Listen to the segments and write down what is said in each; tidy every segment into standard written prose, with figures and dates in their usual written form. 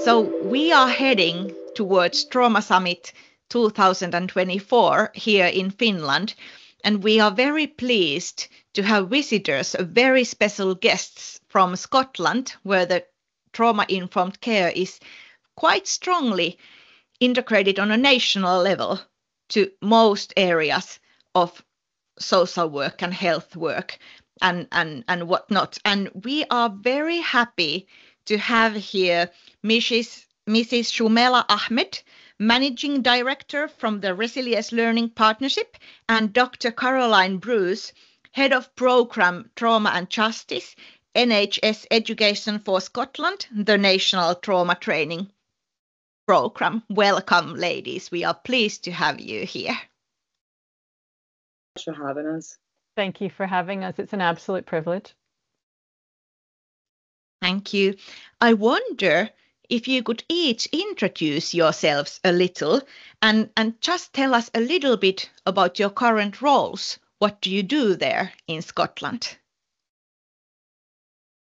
So we are heading towards Trauma Summit 2024 here in Finland, and we are very pleased to have visitors, very special guests from Scotland, where the trauma-informed care is quite strongly integrated on a national level to most areas of social work and health work and whatnot. And we are very happy to have here Mrs. Shumela Ahmed, Managing Director from the Resilience Learning Partnership, and Dr. Caroline Bruce, Head of Program Trauma and Justice, NHS Educationfor Scotland, the National Trauma Training Program. Welcome, ladies. We are pleased to have you here. Thanks for having us. Thank you for having us. It's an absolute privilege. Thank you. I wonder if you could each introduce yourselves a little and just tell us a little bit about your current roles. What do you do there in Scotland?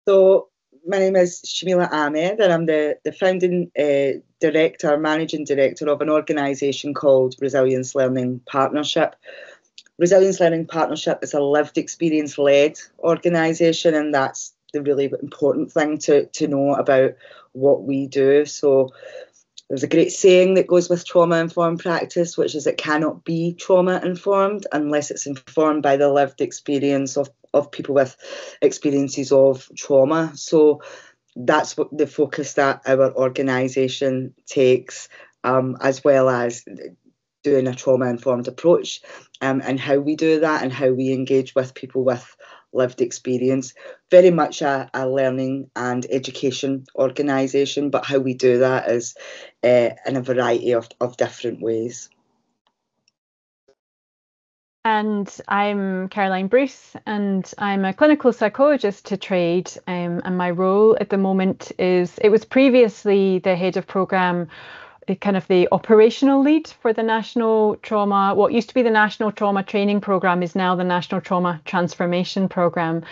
So my name is Shumela Ahmed, and I'm the founding managing director of an organisation called Resilience Learning Partnership. Resilience Learning Partnership is a lived experience-led organisation, and that's the really important thing to know about what we do. So there's a great saying that goes with trauma-informed practice, which is it cannot be trauma-informed unless it's informed by the lived experience of people with experiences of trauma. So that's what the focus that our organisation takes, as well as doing a trauma-informed approach, and how we do that and how we engage with people with lived experience. Very much a learning and education organisation, but how we do that is in a variety of different ways. And I'm Caroline Bruce, and I'm a clinical psychologist to trade, and my role at the moment it was previously the head of programme, kind of the operational lead for the National Trauma, what used to be the National Trauma Training Programme is now the National Trauma Transformation Programme.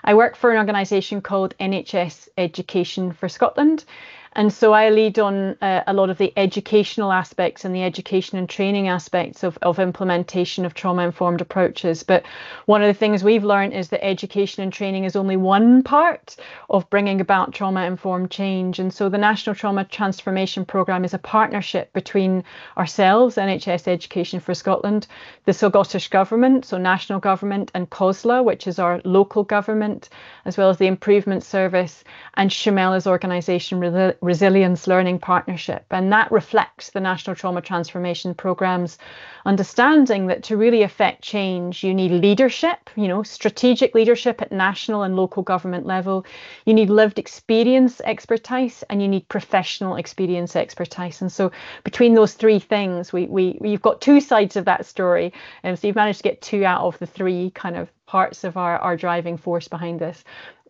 I work for an organisation called NHS Educationfor Scotland. And so I lead on a lot of the educational aspects and the education and training aspects of implementation of trauma-informed approaches. But one of the things we've learned is that education and training is only one part of bringing about trauma-informed change. And so the National Trauma Transformation Programme is a partnership between ourselves, NHS Educationfor Scotland, the Scottish Government, so national government, and COSLA, which is our local government, as well as the Improvement Service, and Shumela's organisation, Resilience Learning Partnership. And that reflects the National Trauma Transformation Programme's understanding that to really affect change, you need leadership, strategic leadership at national and local government level. You need lived experience expertise, and you need professional experience expertise. And so between those three things, you've got two sides of that story. And so you've managed to get two out of the three kind of parts of our driving force behind this.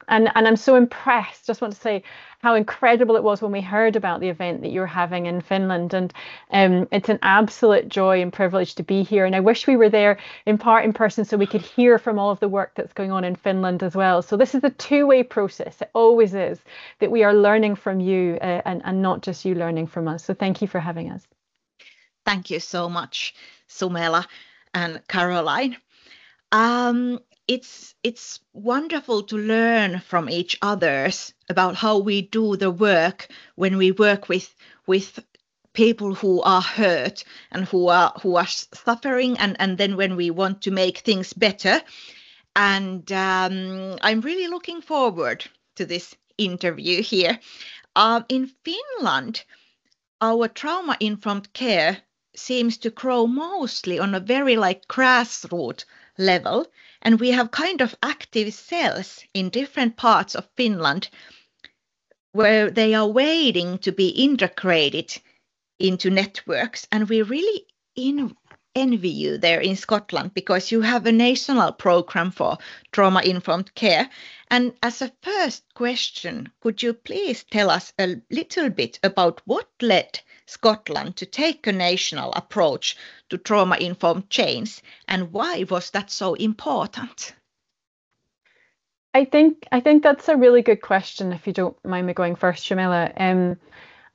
And I'm so impressed. Just want to say how incredible it was when we heard about the event that you're having in Finland. And it's an absolute joy and privilege to be here. And I wish we were there in person so we could hear from all of the work that's going on in Finland as well. So this is a two-way process. It always is, that we are learning from you and not just you learning from us. So thank you for having us. Thank you so much, Shumela and Caroline. It's wonderful to learn from each others about how we do the work when we work with people who are hurt and who are suffering, and then when we want to make things better. And I'm really looking forward to this interview here. In Finland, our trauma-informed care seems to grow mostly on a very grassroots level. And we have kind of active cells in different parts of Finland where they are waiting to be integrated into networks. And we really envy you there in Scotland, because you have a national program for trauma-informed care. And as a first question, could you please tell us a little bit about what led Scotland to take a national approach to trauma-informed change, and why was that so important? I think that's a really good question, if you don't mind me going first, Shumela.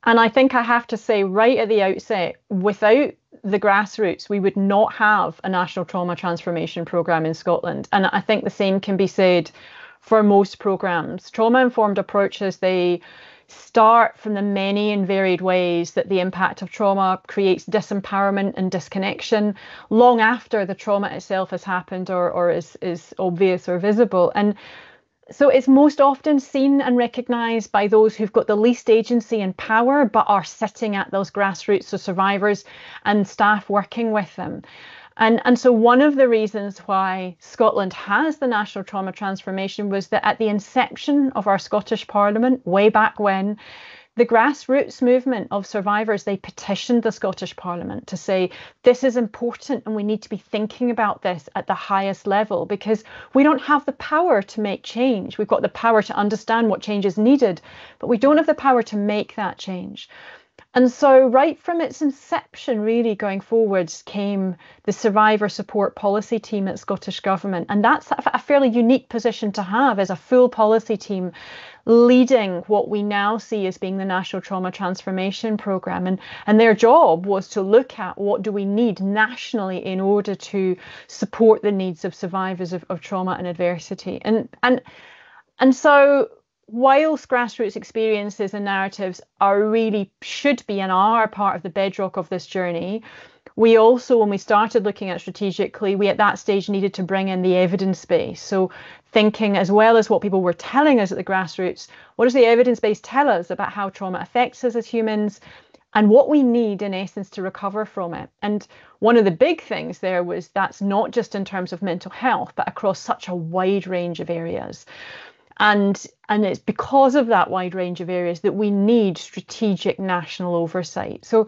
And I think I have to say right at the outset, without the grassroots, we would not have a national trauma transformation programme in Scotland. And I think the same can be said for most programmes. Trauma-informed approaches, they start from the many and varied ways that the impact of trauma creates disempowerment and disconnection long after the trauma itself has happened or is obvious or visible. And so it's most often seen and recognised by those who've got the least agency and power, but are sitting at those grassroots, so survivors and staff working with them. And so one of the reasons why Scotland has the National Trauma Transformation was that at the inception of our Scottish Parliament, way back when, the grassroots movement of survivors, they petitioned the Scottish Parliament to say, this is important and we need to be thinking about this at the highest level, because we don't have the power to make change. We've got the power to understand what change is needed, but we don't have the power to make that change. And so right from its inception, really going forwards, came the Survivor Support Policy Team at Scottish Government. And that's a fairly unique position to have, as a full policy team leading what we now see as being the National Trauma Transformation Programme. And their job was to look at what do we need nationally in order to support the needs of survivors of trauma and adversity. And so whilst grassroots experiences and narratives should be and are part of the bedrock of this journey, we also, when we started looking at strategically, we at that stage needed to bring in the evidence base. So thinking, as well as what people were telling us at the grassroots, what does the evidence base tell us about how trauma affects us as humans, and what we need in essence to recover from it? And one of the big things there was that's not just in terms of mental health, but across such a wide range of areas. And it's because of that wide range of areas that we need strategic national oversight. So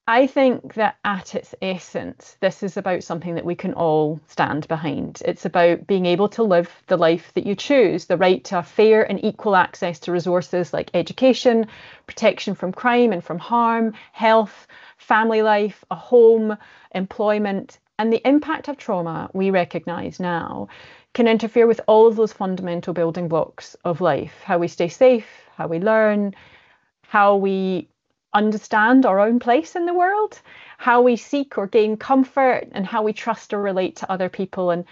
I think that at its essence, this is about something that we can all stand behind. It's about being able to live the life that you choose, the right to a fair and equal access to resources like education, protection from crime and from harm, health, family life, a home, employment. And the impact of trauma, we recognise now, can interfere with all of those fundamental building blocks of life: how we stay safe, how we learn, how we understand our own place in the world, how we seek or gain comfort, and how we trust or relate to other people, and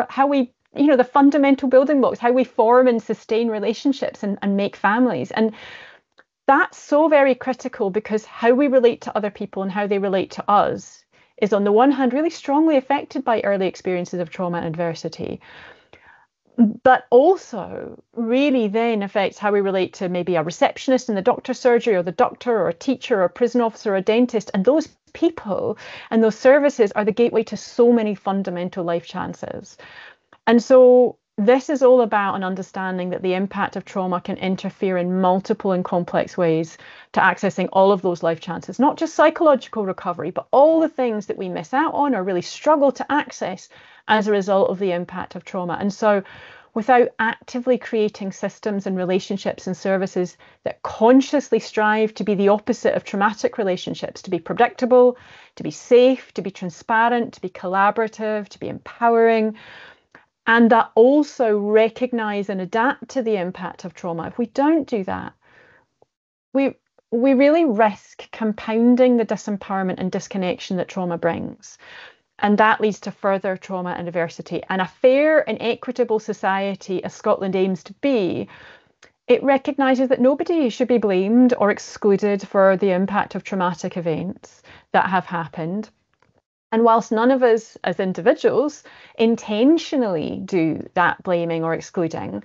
how we, the fundamental building blocks, how we form and sustain relationships and make families. And that's so very critical, because how we relate to other people and how they relate to us is, on the one hand, really strongly affected by early experiences of trauma and adversity, but also really then affects how we relate to maybe a receptionist in the doctor's surgery, or the doctor, or a teacher, or a prison officer, or a dentist. And those people and those services are the gateway to so many fundamental life chances. And so this is all about an understanding that the impact of trauma can interfere in multiple and complex ways to accessing all of those life chances, not just psychological recovery, but all the things that we miss out on or really struggle to access as a result of the impact of trauma. And so without actively creating systems and relationships and services that consciously strive to be the opposite of traumatic relationships, to be predictable, to be safe, to be transparent, to be collaborative, to be empowering, and that also recognise and adapt to the impact of trauma, if we don't do that, we really risk compounding the disempowerment and disconnection that trauma brings. And that leads to further trauma and adversity. And a fair and equitable society, as Scotland aims to be, it recognises that nobody should be blamed or excluded for the impact of traumatic events that have happened. And whilst none of us as individuals intentionally do that blaming or excluding,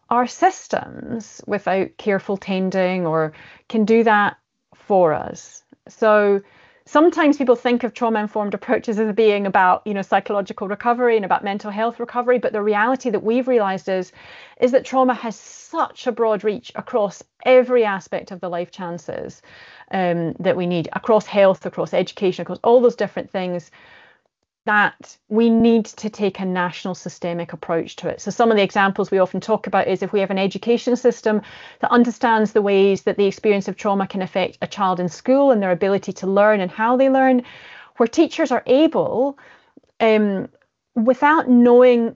our systems, without careful tending, or can do that for us. So sometimes people think of trauma-informed approaches as being about, psychological recovery and about mental health recovery, but the reality that we've realised is that trauma has such a broad reach across every aspect of the life chances that we need, across health, across education, across all those different things, that we need to take a national systemic approach to it. So some of the examples we often talk about is if we have an education system that understands the ways that the experience of trauma can affect a child in school and their ability to learn and how they learn, where teachers are able, without needing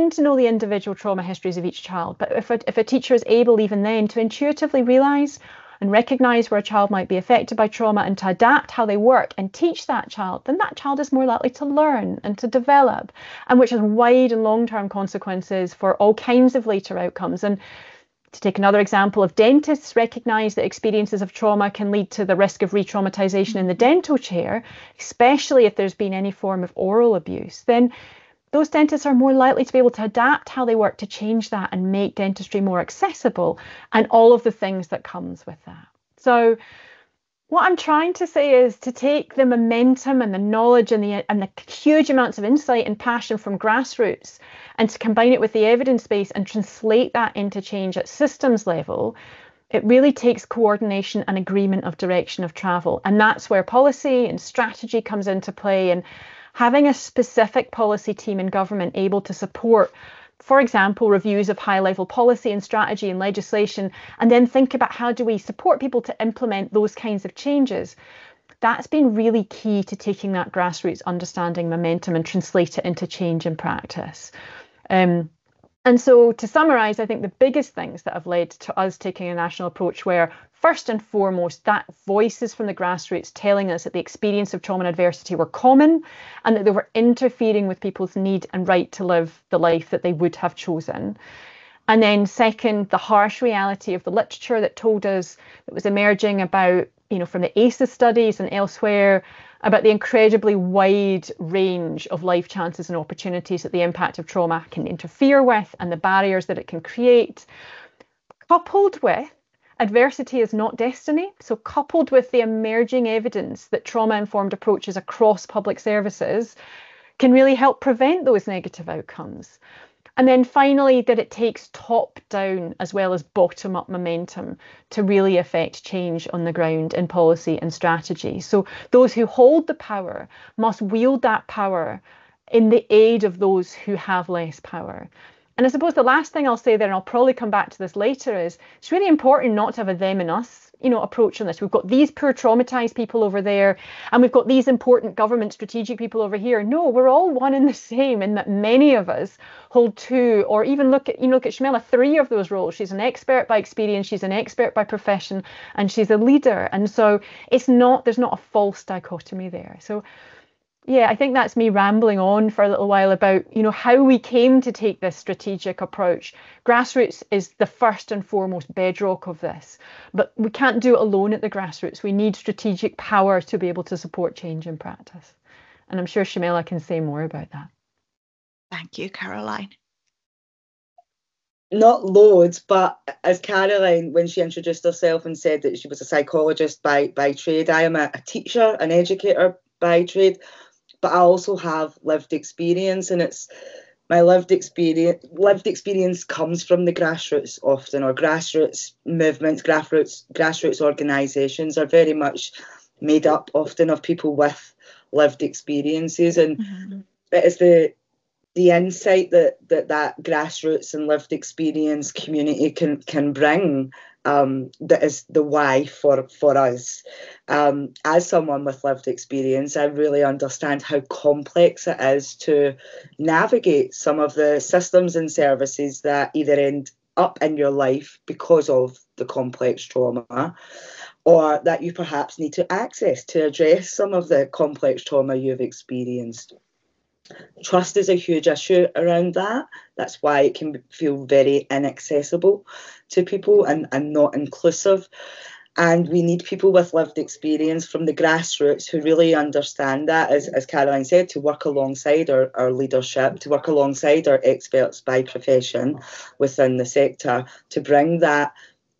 to know the individual trauma histories of each child, but if a teacher is able even then to intuitively realise and recognise where a child might be affected by trauma and to adapt how they work and teach that child, then that child is more likely to learn and to develop, and which has wide and long-term consequences for all kinds of later outcomes. And to take another example, if dentists recognise that experiences of trauma can lead to the risk of re-traumatisation in the dental chair, especially if there's been any form of oral abuse, then those dentists are more likely to be able to adapt how they work to change that and make dentistry more accessible, and all of the things that comes with that. So what I'm trying to say is to take the momentum and the knowledge and the huge amounts of insight and passion from grassroots and to combine it with the evidence base and translate that into change at systems level. It really takes coordination and agreement of direction of travel. And that's where policy and strategy comes into play, and having a specific policy team in government able to support, for example, reviews of high-level policy and strategy and legislation, and then think about how do we support people to implement those kinds of changes. That's been really key to taking that grassroots understanding momentum and translate it into change in practice. And so to summarise, I think the biggest things that have led to us taking a national approach were, first and foremost, that voices from the grassroots telling us that the experience of trauma and adversity were common and that they were interfering with people's need and right to live the life that they would have chosen. And then second, the harsh reality of the literature that told us that was emerging about, from the ACEs studies and elsewhere, about the incredibly wide range of life chances and opportunities that the impact of trauma can interfere with and the barriers that it can create, coupled with adversity is not destiny. So coupled with the emerging evidence that trauma-informed approaches across public services can really help prevent those negative outcomes. And then finally, that it takes top-down as well as bottom-up momentum to really affect change on the ground in policy and strategy. So those who hold the power must wield that power in the aid of those who have less power. And I suppose the last thing I'll say there, and I'll probably come back to this later, is it's really important not to have a them and us, approach on this. We've got these poor traumatized people over there, and we've got these important government strategic people over here. No, we're all one and the same in that many of us hold two, or even look at Shumela, 3 of those roles. She's an expert by experience, she's an expert by profession, and she's a leader. And so there's not a false dichotomy there. So yeah, I think that's me rambling on for a little while about, how we came to take this strategic approach. Grassroots is the first and foremost bedrock of this, but we can't do it alone at the grassroots. We need strategic power to be able to support change in practice. And I'm sure Shumela can say more about that. Thank you, Caroline. Not loads, but as Caroline, when she introduced herself and said that she was a psychologist by trade, I am a teacher, an educator by trade. But I also have lived experience, and it's my lived experience comes from the grassroots often, or grassroots movements, grassroots organisations are very much made up often of people with lived experiences, and it is the insight that grassroots and lived experience community can bring. That is the why for us. As someone with lived experience, I really understand how complex it is to navigate some of the systems and services that either end up in your life because of the complex trauma, or that you perhaps need to access to address some of the complex trauma you've experienced. Trust is a huge issue around that. That's why it can feel very inaccessible to people and not inclusive. And we need people with lived experience from the grassroots who really understand that, as Caroline said, to work alongside our leadership, to work alongside our experts by profession within the sector, to bring that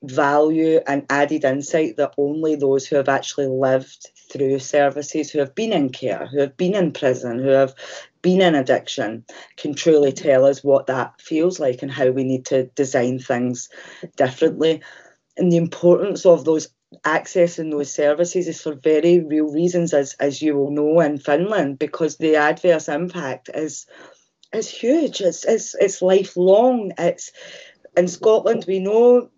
value and added insight that only those who have actually lived through services, who have been in care, who have been in prison, who have been in addiction, can truly tell us what that feels like and how we need to design things differently. And the importance of those accessing those services is for very real reasons, as you will know in Finland, because the adverse impact is huge. It's lifelong. It's in Scotland, we know,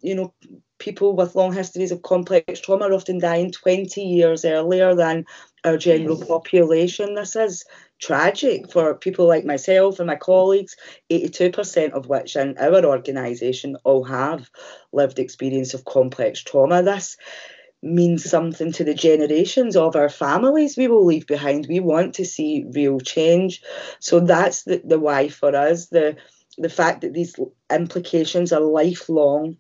people with long histories of complex trauma are often dying 20 years earlier than our general population. This is tragic for people like myself and my colleagues, 82% of which in our organisation all have lived experience of complex trauma. This means something to the generations of our families we will leave behind. We want to see real change. So that's the why for us. The fact that these implications are lifelong,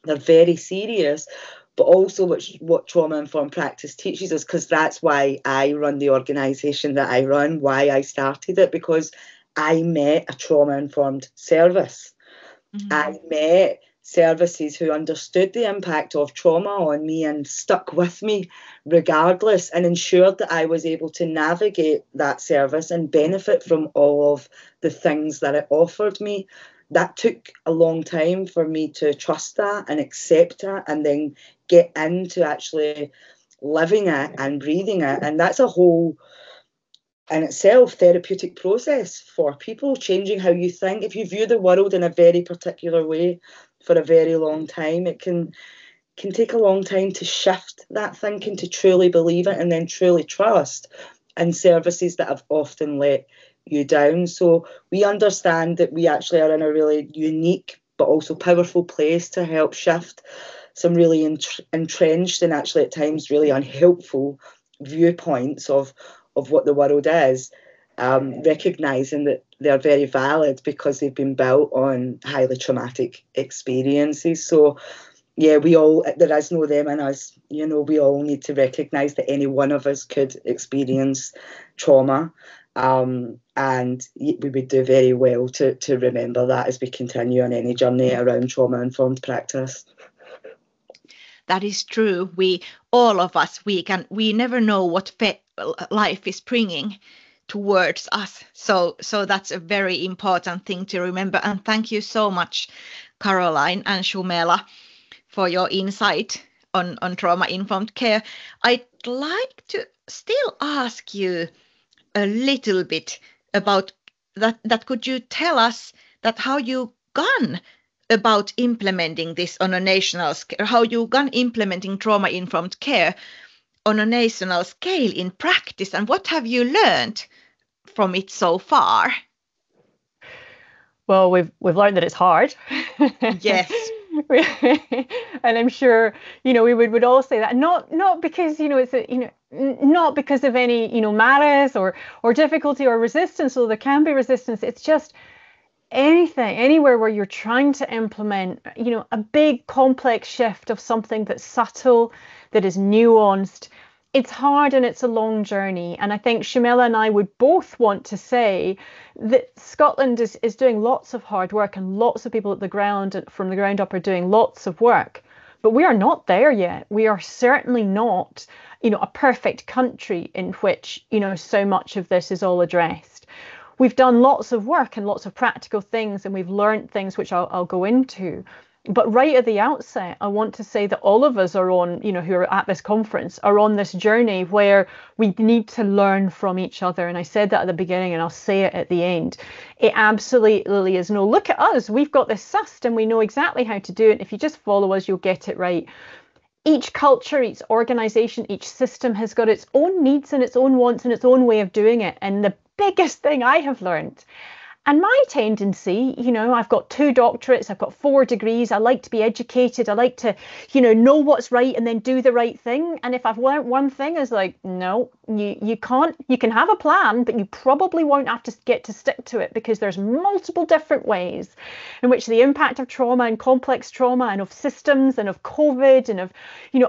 they're very serious, but also what trauma-informed practice teaches us, because that's why I run the organisation that I run, why I started it, because I met a trauma-informed service. Mm-hmm. I met services who understood the impact of trauma on me and stuck with me regardless, and ensured that I was able to navigate that service and benefit from all of the things that it offered me. That took a long time for me to trust that and accept it, and then get into actually living it and breathing it. And that's a whole, in itself, therapeutic process for people, changing how you think. If you view the world in a very particular way for a very long time, it can take a long time to shift that thinking, to truly believe it and then truly trust in services that have often let you down. So we understand that we actually are in a really unique but also powerful place to help shift some really entrenched and actually at times really unhelpful viewpoints of what the world is, recognising that they're very valid because they've been built on highly traumatic experiences. So yeah, there is no them in us. You know, we all need to recognise that any one of us could experience trauma. And we would do very well to remember that as we continue on any journey around trauma-informed practice. That is true. All of us, we never know what life is bringing towards us. So that's a very important thing to remember. And thank you so much, Caroline and Shumela, for your insight on trauma-informed care. I'd like to still ask you a little bit about that. Could you tell us that how you gone about implementing this on a national scale, how you gone implementing trauma-informed care on a national scale in practice, and what have you learned from it so far? Well, we've learned that it's hard. Yes. And I'm sure, we would all say that, not because, it's not because of any, malice or difficulty or resistance, although there can be resistance. It's just anywhere where you're trying to implement, a big complex shift of something that's subtle, that is nuanced. It's hard and it's a long journey. And I think Shumela and I would both want to say that Scotland is doing lots of hard work, and lots of people from the ground up are doing lots of work. But we are not there yet. We are certainly not, a perfect country in which, so much of this is all addressed. We've done lots of work and lots of practical things, and we've learned things which I'll go into. But right at the outset, I want to say that all of us are on, who are at this conference, are on this journey where we need to learn from each other. And I said that at the beginning, and I'll say it at the end. It absolutely is no, look at us, we've got this sussed and we know exactly how to do it. If you just follow us, you'll get it right. Each culture, each organisation, each system has got its own needs and its own wants and its own way of doing it. And the biggest thing I have learned, and my tendency, I've got 2 doctorates, I've got 4 degrees, I like to be educated, I like to, know what's right and then do the right thing. And if I've learned one thing, is like, no, you can't, you can have a plan, but you probably won't have to get to stick to it, because there's multiple different ways in which the impact of trauma and complex trauma and of systems and of COVID and of,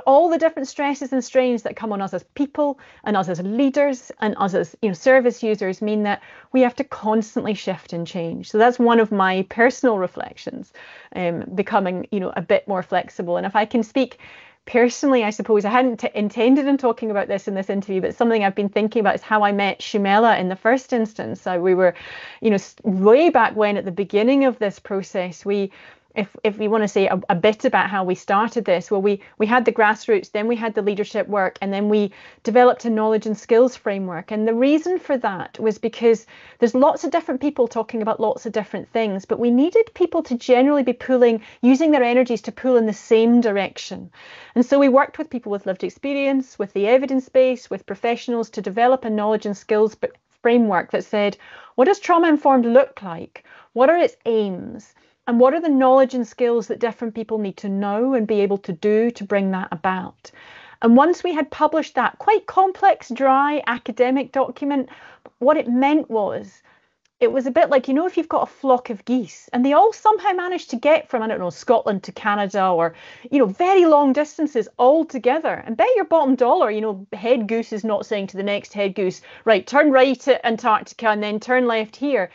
all the different stresses and strains that come on us as people and us as leaders and us as, service users mean that we have to constantly shift and change. So that's one of my personal reflections, becoming, a bit more flexible. And if I can speak personally, I suppose I hadn't intended on talking about this in this interview, but something I've been thinking about is how I met Shumela in the first instance. We were, way back when at the beginning of this process, if we want to say a bit about how we started this, well, we had the grassroots, then we had the leadership work, and then we developed a knowledge and skills framework. And the reason for that was because there's lots of different people talking about lots of different things, but we needed people to generally be using their energies to pull in the same direction. And so we worked with people with lived experience, with the evidence base, with professionals to develop a knowledge and skills framework that said, what does trauma-informed look like? What are its aims? And what are the knowledge and skills that different people need to know and be able to do to bring that about? And once we had published that quite complex, dry academic document, what it meant was, it was a bit like, if you've got a flock of geese and they all somehow managed to get from, Scotland to Canada, or, very long distances all together, and bet your bottom dollar, head goose is not saying to the next head goose, right, turn right at Antarctica and then turn left here.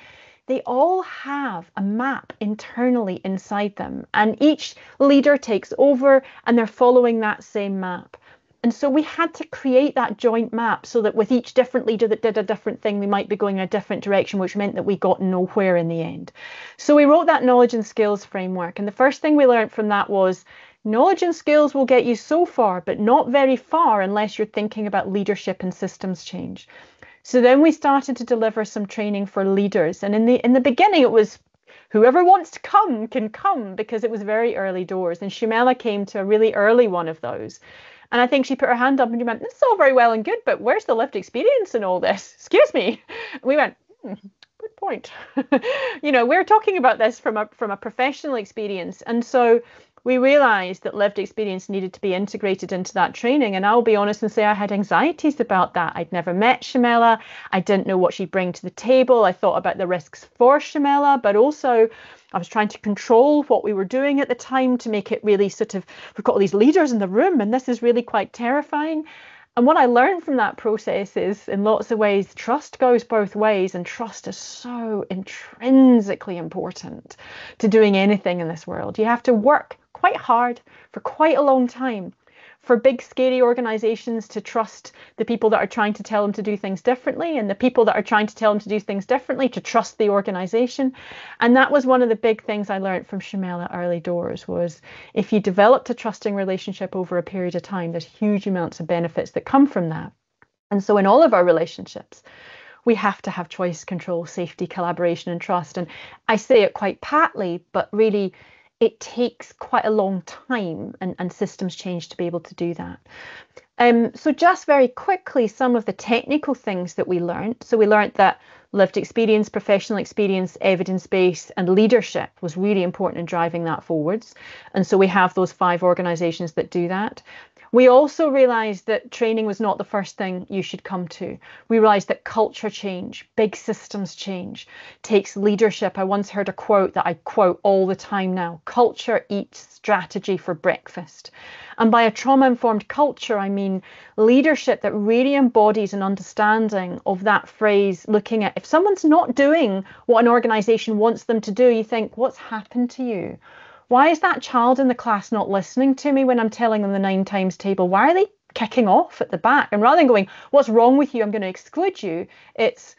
They all have a map internally inside them, and each leader takes over and they're following that same map. And so we had to create that joint map so that with each different leader that did a different thing, we might be going in a different direction, which meant that we got nowhere in the end. So we wrote that knowledge and skills framework. And the first thing we learned from that was knowledge and skills will get you so far, but not very far unless you're thinking about leadership and systems change. So then we started to deliver some training for leaders. And in the beginning, it was whoever wants to come can come, because it was very early doors. And Shumela came to a really early one of those. And I think she put her hand up and she went, this is all very well and good, but where's the lived experience in all this? Excuse me. And we went, good point. We're talking about this from a professional experience. And so we realized that lived experience needed to be integrated into that training. And I'll be honest and say I had anxieties about that. I'd never met Shumela. I didn't know what she'd bring to the table. I thought about the risks for Shumela, but also I was trying to control what we were doing at the time to make it really we've got all these leaders in the room and this is really quite terrifying. And what I learned from that process is, in lots of ways, trust goes both ways, and trust is so intrinsically important to doing anything in this world. You have to work quite hard for quite a long time for big, scary organizations to trust the people that are trying to tell them to do things differently, and the people that are trying to tell them to do things differently to trust the organization. And that was one of the big things I learned from Shumela early doors, was if you developed a trusting relationship over a period of time, there's huge amounts of benefits that come from that. And so in all of our relationships, we have to have choice, control, safety, collaboration, and trust. And I say it quite patly, but really, it takes quite a long time and systems change to be able to do that. So just very quickly, some of the technical things that we learned. So we learned that lived experience, professional experience, evidence-based, and leadership was really important in driving that forwards. And so we have those 5 organizations that do that. We also realized that training was not the first thing you should come to. We realized that culture change, big systems change, takes leadership. I once heard a quote that I quote all the time now: culture eats strategy for breakfast. And by a trauma-informed culture, I mean leadership that really embodies an understanding of that phrase, looking at if someone's not doing what an organization wants them to do, you think, what's happened to you? Why is that child in the class not listening to me when I'm telling them the 9 times table? Why are they kicking off at the back? And rather than going, what's wrong with you? I'm going to exclude you. It's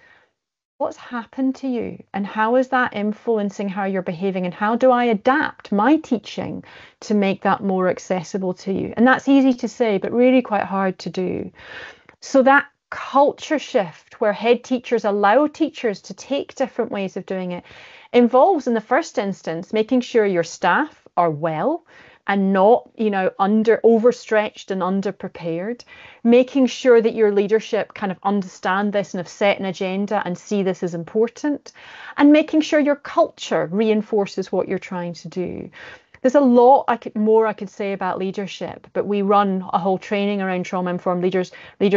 what's happened to you, and how is that influencing how you're behaving, and how do I adapt my teaching to make that more accessible to you? And that's easy to say, but really quite hard to do. So that culture shift where head teachers allow teachers to take different ways of doing it involves, in the first instance, making sure your staff are well and not, overstretched and underprepared, making sure that your leadership kind of understand this and have set an agenda and see this as important, and making sure your culture reinforces what you're trying to do. There's a lot more I could say about leadership, but we run a whole training around trauma-informed leaders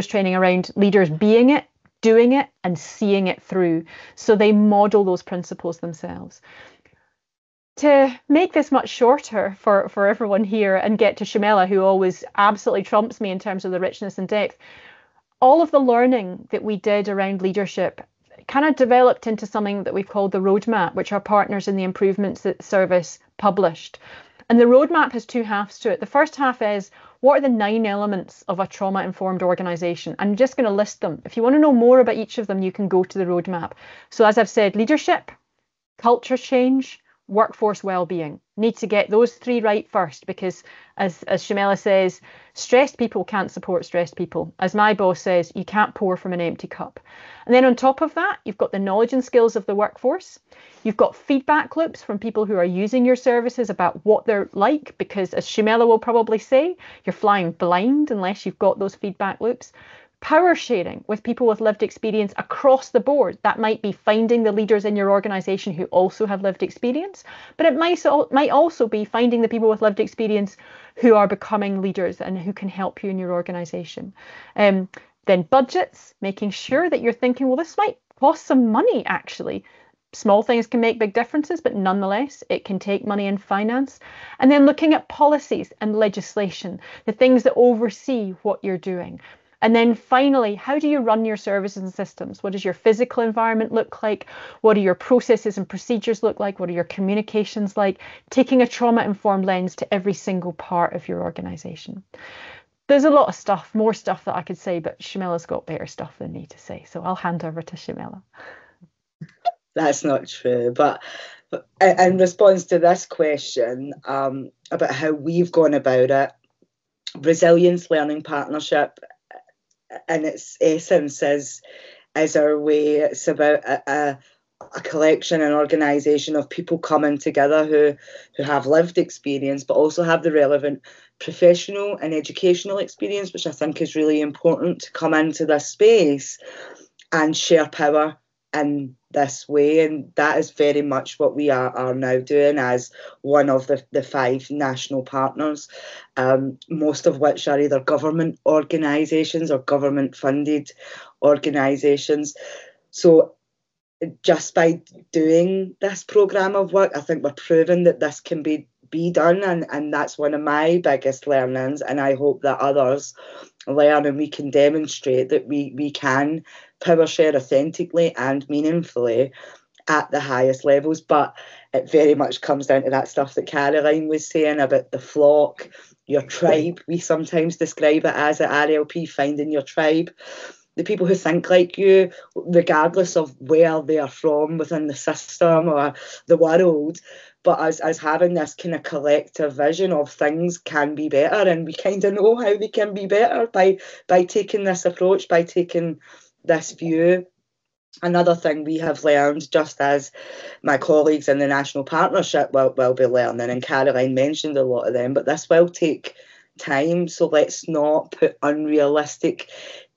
training around leaders being it, doing it, and seeing it through, so they model those principles themselves. To make this much shorter for everyone here and get to Shumela, who always absolutely trumps me in terms of the richness and depth, all of the learning that we did around leadership kind of developed into something that we've called the roadmap, which our partners in the improvements service published. And the roadmap has 2 halves to it. The first half is, what are the 9 elements of a trauma-informed organisation? I'm just going to list them. If you want to know more about each of them, you can go to the roadmap. So as I've said, leadership, culture change, workforce well-being. Need to get those 3 right first, because as Shumela says, stressed people can't support stressed people. As my boss says, you can't pour from an empty cup. And then on top of that, you've got the knowledge and skills of the workforce. You've got feedback loops from people who are using your services about what they're like, because as Shumela will probably say, you're flying blind unless you've got those feedback loops. power sharing with people with lived experience across the board. That might be finding the leaders in your organisation who also have lived experience, but it might also be finding the people with lived experience who are becoming leaders and who can help you in your organisation. Then budgets, making sure that you're thinking, well, this might cost some money actually. Small things can make big differences, but nonetheless, it can take money and finance. And then looking at policies and legislation, the things that oversee what you're doing. And then finally, how do you run your services and systems? What does your physical environment look like? What do your processes and procedures look like? What are your communications like? Taking a trauma-informed lens to every single part of your organisation. There's a lot of stuff, more stuff that I could say, but Shumela's got better stuff than me to say. So I'll hand over to Shumela. That's not true. But in response to this question about how we've gone about it, Resilience Learning Partnership in its essence is our way. It's about a collection, an organisation of people coming together who have lived experience, but also have the relevant professional and educational experience, which I think is really important to come into this space and share power in this way. And that is very much what we are now doing as one of the 5 national partners, most of which are either government organisations or government funded organisations. So just by doing this programme of work, I think we're proving that this can be done, and that's one of my biggest learnings, and I hope that others learn and we can demonstrate that we can power share authentically and meaningfully at the highest levels. But it very much comes down to that stuff that Caroline was saying about the flock, your tribe. We sometimes describe it as at RLP, finding your tribe. The people who think like you, regardless of where they are from within the system or the world, but as having this kind of collective vision of things can be better, and we kind of know how they can be better by taking this approach, by taking this view. Another thing we have learned, just as my colleagues in the National Partnership will be learning, and Caroline mentioned a lot of them, but this will take time, so let's not put unrealistic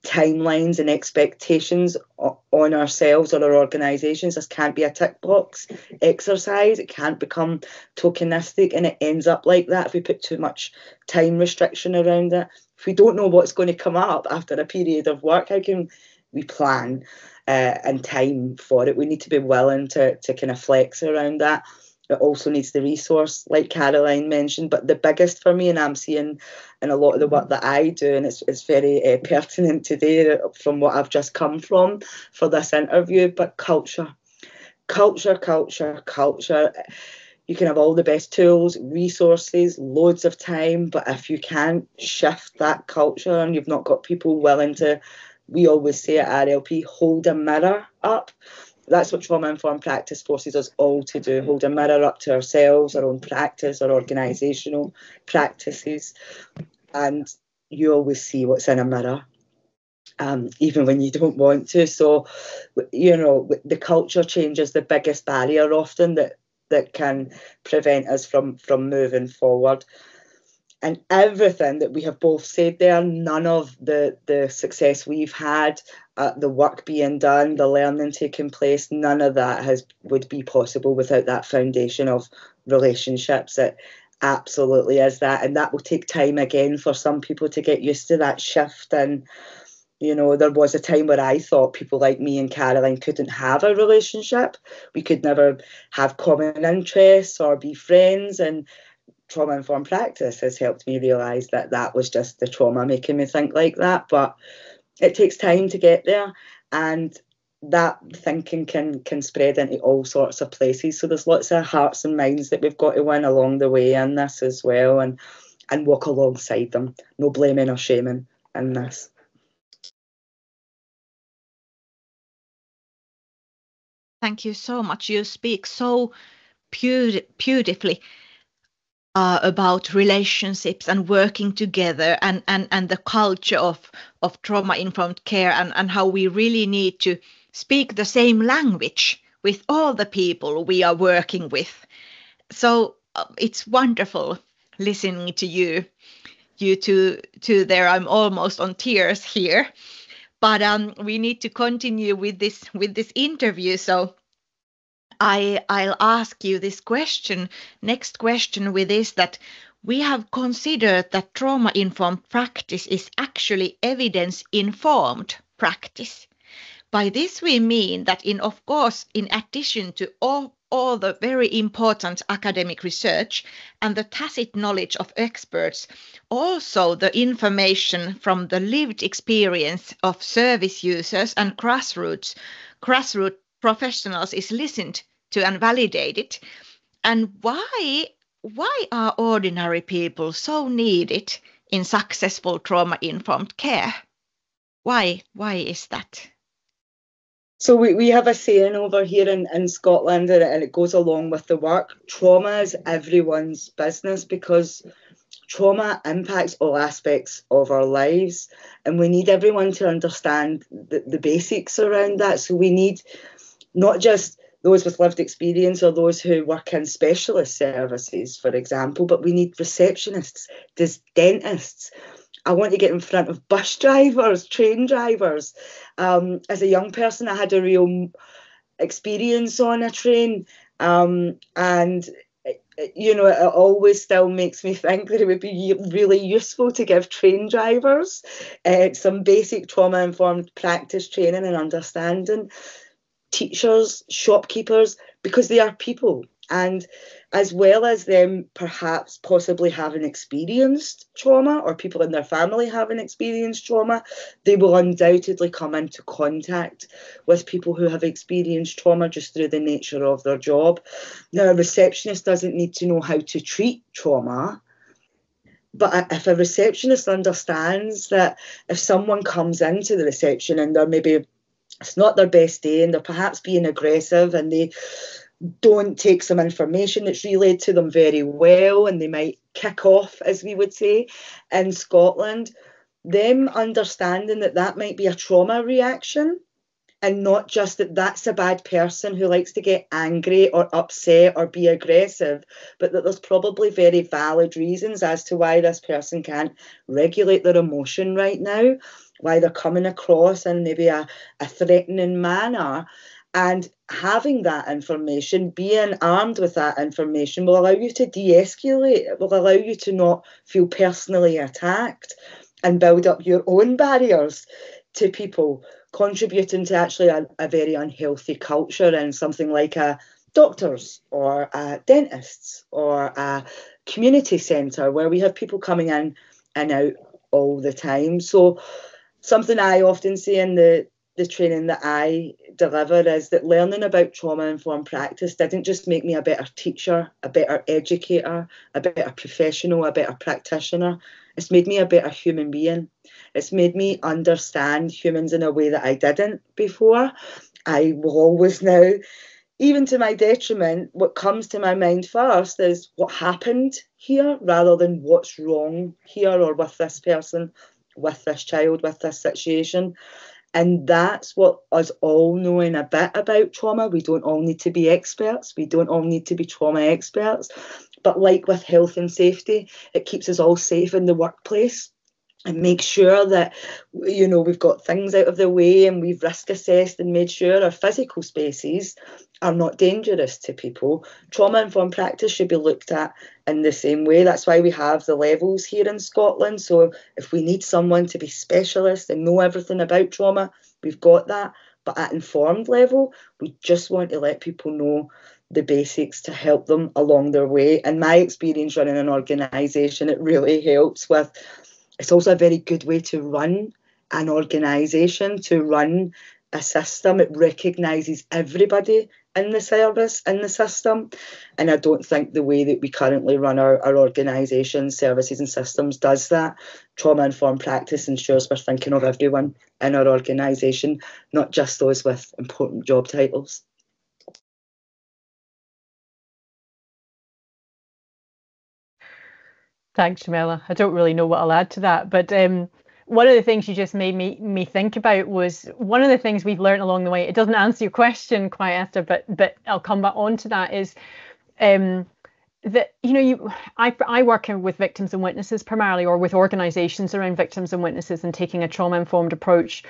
timelines and expectations on ourselves or our organisations. This can't be a tick box exercise. It can't become tokenistic, and it ends up like that if we put too much time restriction around it. If we don't know what's going to come up after a period of work, how can we plan and time for it? We need to be willing to kind of flex around that. It also needs the resource, like Caroline mentioned. But the biggest for me, and I'm seeing in a lot of the work that I do, and it's very pertinent today from what I've just come from for this interview, but culture. You can have all the best tools, resources, loads of time, but if you can't shift that culture and you've not got people willing to, we always say at RLP, hold a mirror up. That's what trauma-informed practice forces us all to do, hold a mirror up to ourselves, our own practice, our organisational practices. And you always see what's in a mirror, even when you don't want to. So, the culture change is the biggest barrier often that can prevent us from moving forward. And everything that we have both said there, none of the success we've had, the work being done, the learning taking place, none of that would be possible without that foundation of relationships. It absolutely is that. And that will take time again for some people to get used to that shift. And, there was a time where I thought people like me and Caroline couldn't have a relationship. We could never have common interests or be friends. And trauma-informed practice has helped me realise that was just the trauma making me think like that. But it takes time to get there, and that thinking can spread into all sorts of places. So there's lots of hearts and minds that we've got to win along the way in this as well, and walk alongside them. No blaming or shaming in this. Thank you so much. You speak so beautifully about relationships and working together and the culture of trauma-informed care and how we really need to speak the same language with all the people we are working with. So it's wonderful listening to you two there. I'm almost on tears here. but we need to continue with this interview. So I'll ask you this question. Next question with this, that we have considered that trauma-informed practice is actually evidence-informed practice. By this we mean that in addition to all the very important academic research and the tacit knowledge of experts, also the information from the lived experience of service users and grassroots professionals is listened to and validated. And why are ordinary people so needed in successful trauma-informed care? Why is that? So we have a saying over here in Scotland, and it goes along with the work. Trauma is everyone's business, because trauma impacts all aspects of our lives, and we need everyone to understand the basics around that. So we need not just those with lived experience or those who work in specialist services, for example, but we need receptionists, dentists. I want to get in front of bus drivers, train drivers. As a young person, I had a real experience on a train, and it always still makes me think that it would be really useful to give train drivers some basic trauma-informed practice training and understanding. Teachers, shopkeepers, because they are people, and as well as them perhaps possibly having experienced trauma, or people in their family having experienced trauma, they will undoubtedly come into contact with people who have experienced trauma just through the nature of their job. Now, a receptionist doesn't need to know how to treat trauma, but if a receptionist understands that if someone comes into the reception and it's not their best day and they're perhaps being aggressive and they don't take some information that's relayed to them very well, and they might kick off, as we would say in Scotland, them understanding that might be a trauma reaction, and not just that that's a bad person who likes to get angry or upset or be aggressive, but that there's probably very valid reasons as to why this person can't regulate their emotion right now, why they're coming across in maybe a threatening manner. And having that information, being armed with that information, will allow you to de-escalate. It will allow you to not feel personally attacked and build up your own barriers to people, contributing to actually a very unhealthy culture in something like a doctors or dentists or a community centre where we have people coming in and out all the time. So something I often say in the training that I deliver is that learning about trauma-informed practice didn't just make me a better teacher, a better educator, a better professional, a better practitioner. It's made me a better human being. It's made me understand humans in a way that I didn't before. I will always now, even to my detriment, what comes to my mind first is what happened here rather than what's wrong here or with this person, with this child, with this situation. And that's what us all knowing a bit about trauma. We don't all need to be experts. We don't all need to be trauma experts. But like with health and safety, it keeps us all safe in the workplace and makes sure that, we've got things out of the way and we've risk assessed and made sure our physical spaces are not dangerous to people. Trauma-informed practice should be looked at in the same way. That's why we have the levels here in Scotland. So if we need someone to be specialist and know everything about trauma, we've got that. But at informed level, we just want to let people know the basics to help them along their way. In my experience running an organisation, it really helps with. It's also a very good way to run an organisation, to run a system. It recognises everybody in the service, in the system. And I don't think the way that we currently run our organisations, services and systems does that. Trauma-informed practice ensures we're thinking of everyone in our organisation, not just those with important job titles. Thanks, Shumela. I don't really know what I'll add to that, but one of the things you just made me think about was one of the things we've learned along the way. It doesn't answer your question quite, Aster, but I'll come back on to that. Is that I work with victims and witnesses primarily, or with organisations around victims and witnesses, and taking a trauma-informed approach.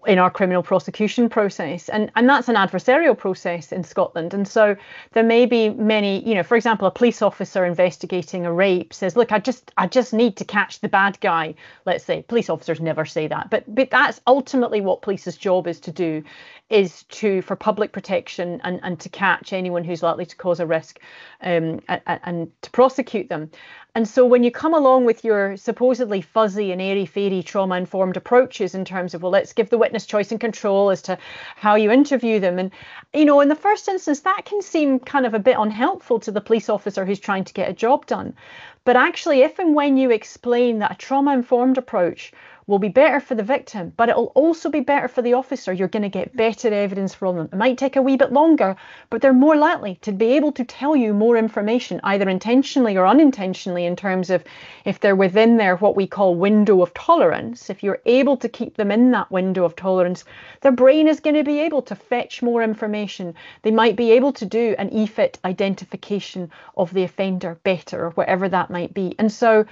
in our criminal prosecution process. And that's an adversarial process in Scotland. And so there may be many, for example, a police officer investigating a rape says, look, I just need to catch the bad guy. Let's say police officers never say that, but that's ultimately what police's job is to do, is for public protection and to catch anyone who's likely to cause a risk and to prosecute them. And so when you come along with your supposedly fuzzy and airy-fairy trauma-informed approaches in terms of, well, let's give the witness choice and control as to how you interview them. And, in the first instance, that can seem kind of a bit unhelpful to the police officer who's trying to get a job done. But actually, if and when you explain that a trauma-informed approach will be better for the victim, but it'll also be better for the officer, you're going to get better evidence from them. It might take a wee bit longer, but they're more likely to be able to tell you more information, either intentionally or unintentionally, in terms of if they're within their what we call window of tolerance. If you're able to keep them in that window of tolerance, their brain is going to be able to fetch more information. They might be able to do an EFIT identification of the offender better, or whatever that might be. And so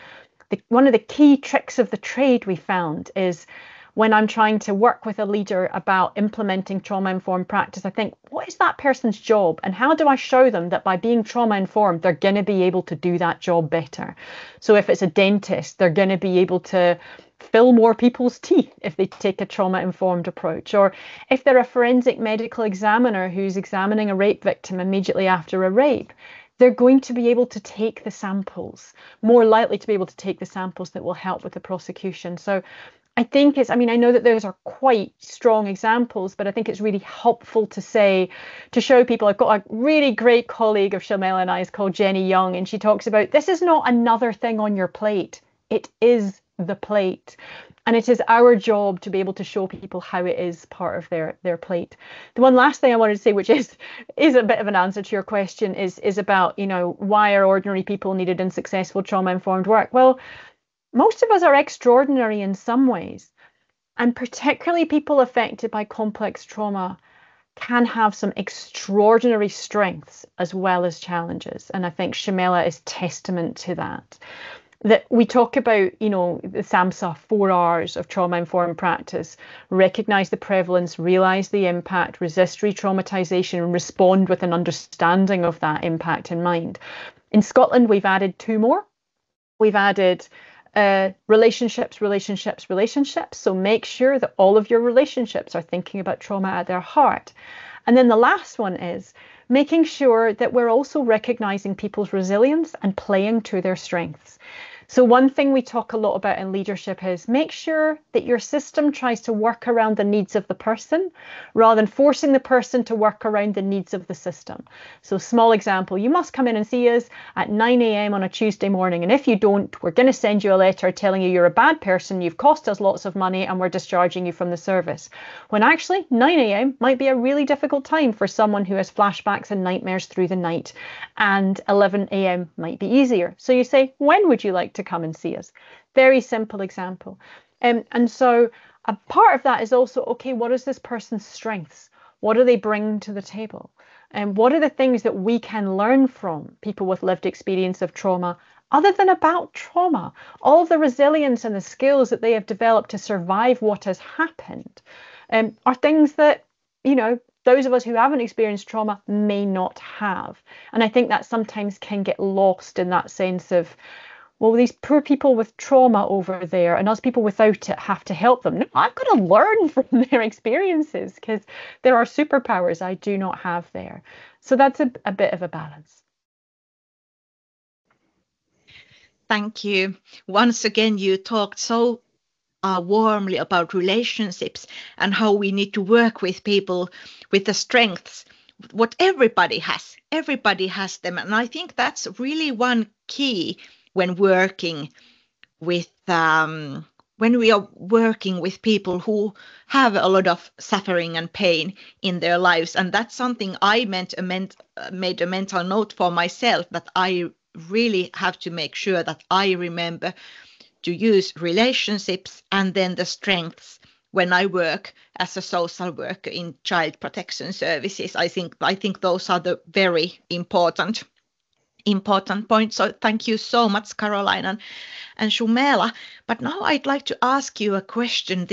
one of the key tricks of the trade we found is when I'm trying to work with a leader about implementing trauma-informed practice, I think, what is that person's job? And how do I show them that by being trauma-informed, they're going to be able to do that job better? So if it's a dentist, they're going to be able to fill more people's teeth if they take a trauma-informed approach. Or if they're a forensic medical examiner who's examining a rape victim immediately after a rape, they're going to be able to take the samples, more likely to be able to take the samples that will help with the prosecution. So I think I know that those are quite strong examples, but I think it's really helpful to show people. I've got a really great colleague of Shumela and I's called Jenny Young, and she talks about this is not another thing on your plate. It is the plate. And it is our job to be able to show people how it is part of their plate. The one last thing I wanted to say, which is a bit of an answer to your question, is about, why are ordinary people needed in successful trauma-informed work? Well, most of us are extraordinary in some ways. And particularly people affected by complex trauma can have some extraordinary strengths as well as challenges. And I think Shumela is testament to that. That we talk about, the SAMHSA 4 R's of trauma-informed practice: recognise the prevalence, realise the impact, resist re-traumatisation, and respond with an understanding of that impact in mind. In Scotland, we've added 2 more. We've added relationships. So make sure that all of your relationships are thinking about trauma at their heart. And then the last one is making sure that we're also recognising people's resilience and playing to their strengths. So one thing we talk a lot about in leadership is make sure that your system tries to work around the needs of the person rather than forcing the person to work around the needs of the system. So small example, you must come in and see us at 9 a.m. on a Tuesday morning. And if you don't, we're going to send you a letter telling you you're a bad person, you've cost us lots of money, and we're discharging you from the service. When actually 9 a.m. might be a really difficult time for someone who has flashbacks and nightmares through the night, and 11 a.m. might be easier. So you say, when would you like to come and see us? Very simple example. And so a part of that is also, okay, what is this person's strengths? What do they bring to the table? And what are the things that we can learn from people with lived experience of trauma, other than about trauma? All of the resilience and the skills that they have developed to survive what has happened are things that, those of us who haven't experienced trauma may not have. And I think that sometimes can get lost in that sense of, well, these poor people with trauma over there and us people without it have to help them. No, I've got to learn from their experiences because there are superpowers I do not have there. So that's a bit of a balance. Thank you. Once again, you talked so warmly about relationships and how we need to work with people with the strengths, what everybody has. Everybody has them. And I think that's really one key when working with when we are working with people who have a lot of suffering and pain in their lives. And that's something I made a mental note for myself, that I really have to make sure that I remember to use relationships and then the strengths when I work as a social worker in child protection services. I think those are the very important important point. So thank you so much, Caroline and Shumela. But now I'd like to ask you a question.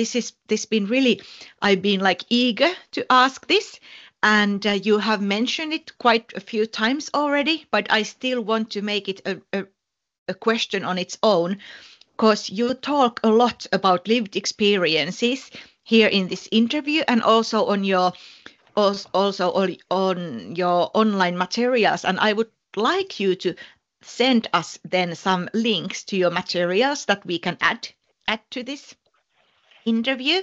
I've been like eager to ask this, and you have mentioned it quite a few times already, but I still want to make it a question on its own, because you talk a lot about lived experiences here in this interview, and also on your online materials. And I would like you to send us then some links to your materials that we can add to this interview.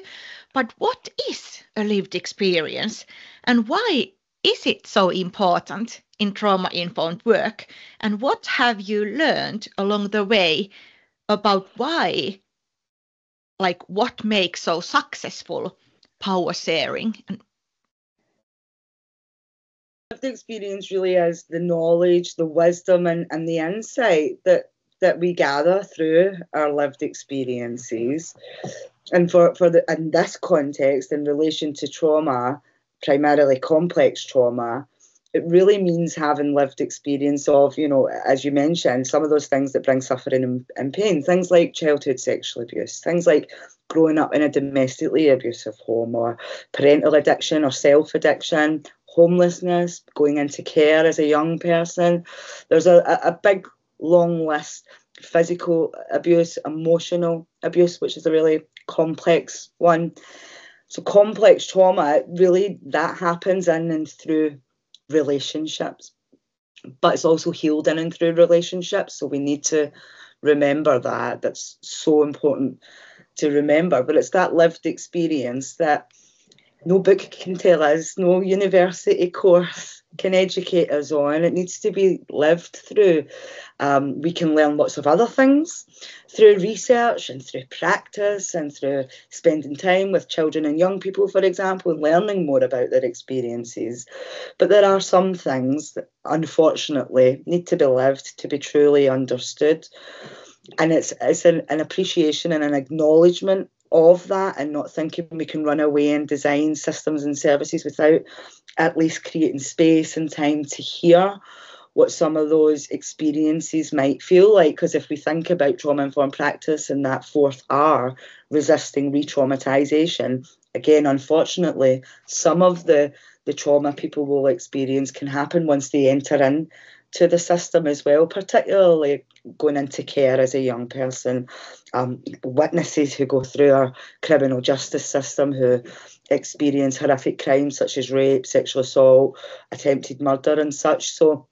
But what is a lived experience, and why is it so important in trauma-informed work? And what have you learned along the way about why, like what makes so successful power sharing? Lived experience really is the knowledge, the wisdom, and the insight that we gather through our lived experiences. And in this context, in relation to trauma, primarily complex trauma, it really means having lived experience of, as you mentioned, some of those things that bring suffering and pain, things like childhood sexual abuse, things like growing up in a domestically abusive home, or parental addiction or self-addiction, homelessness, going into care as a young person. There's a big, long list. Physical abuse, emotional abuse, which is a really complex one. So complex trauma, really that happens in and through relationships, but it's also healed in and through relationships. So we need to remember that. That's so important to remember. But it's that lived experience that no book can tell us, no university course can educate us on. It needs to be lived through. We can learn lots of other things through research and through practice and through spending time with children and young people, for example, and learning more about their experiences. But there are some things that, unfortunately, need to be lived to be truly understood. And it's an appreciation and an acknowledgement of that, and not thinking we can run away and design systems and services without at least creating space and time to hear what some of those experiences might feel like. Because if we think about trauma-informed practice and that fourth R, resisting re-traumatization, again, unfortunately, some of the trauma people will experience can happen once they enter in to the system as well, particularly going into care as a young person. Witnesses who go through our criminal justice system who experience horrific crimes such as rape, sexual assault, attempted murder and such. So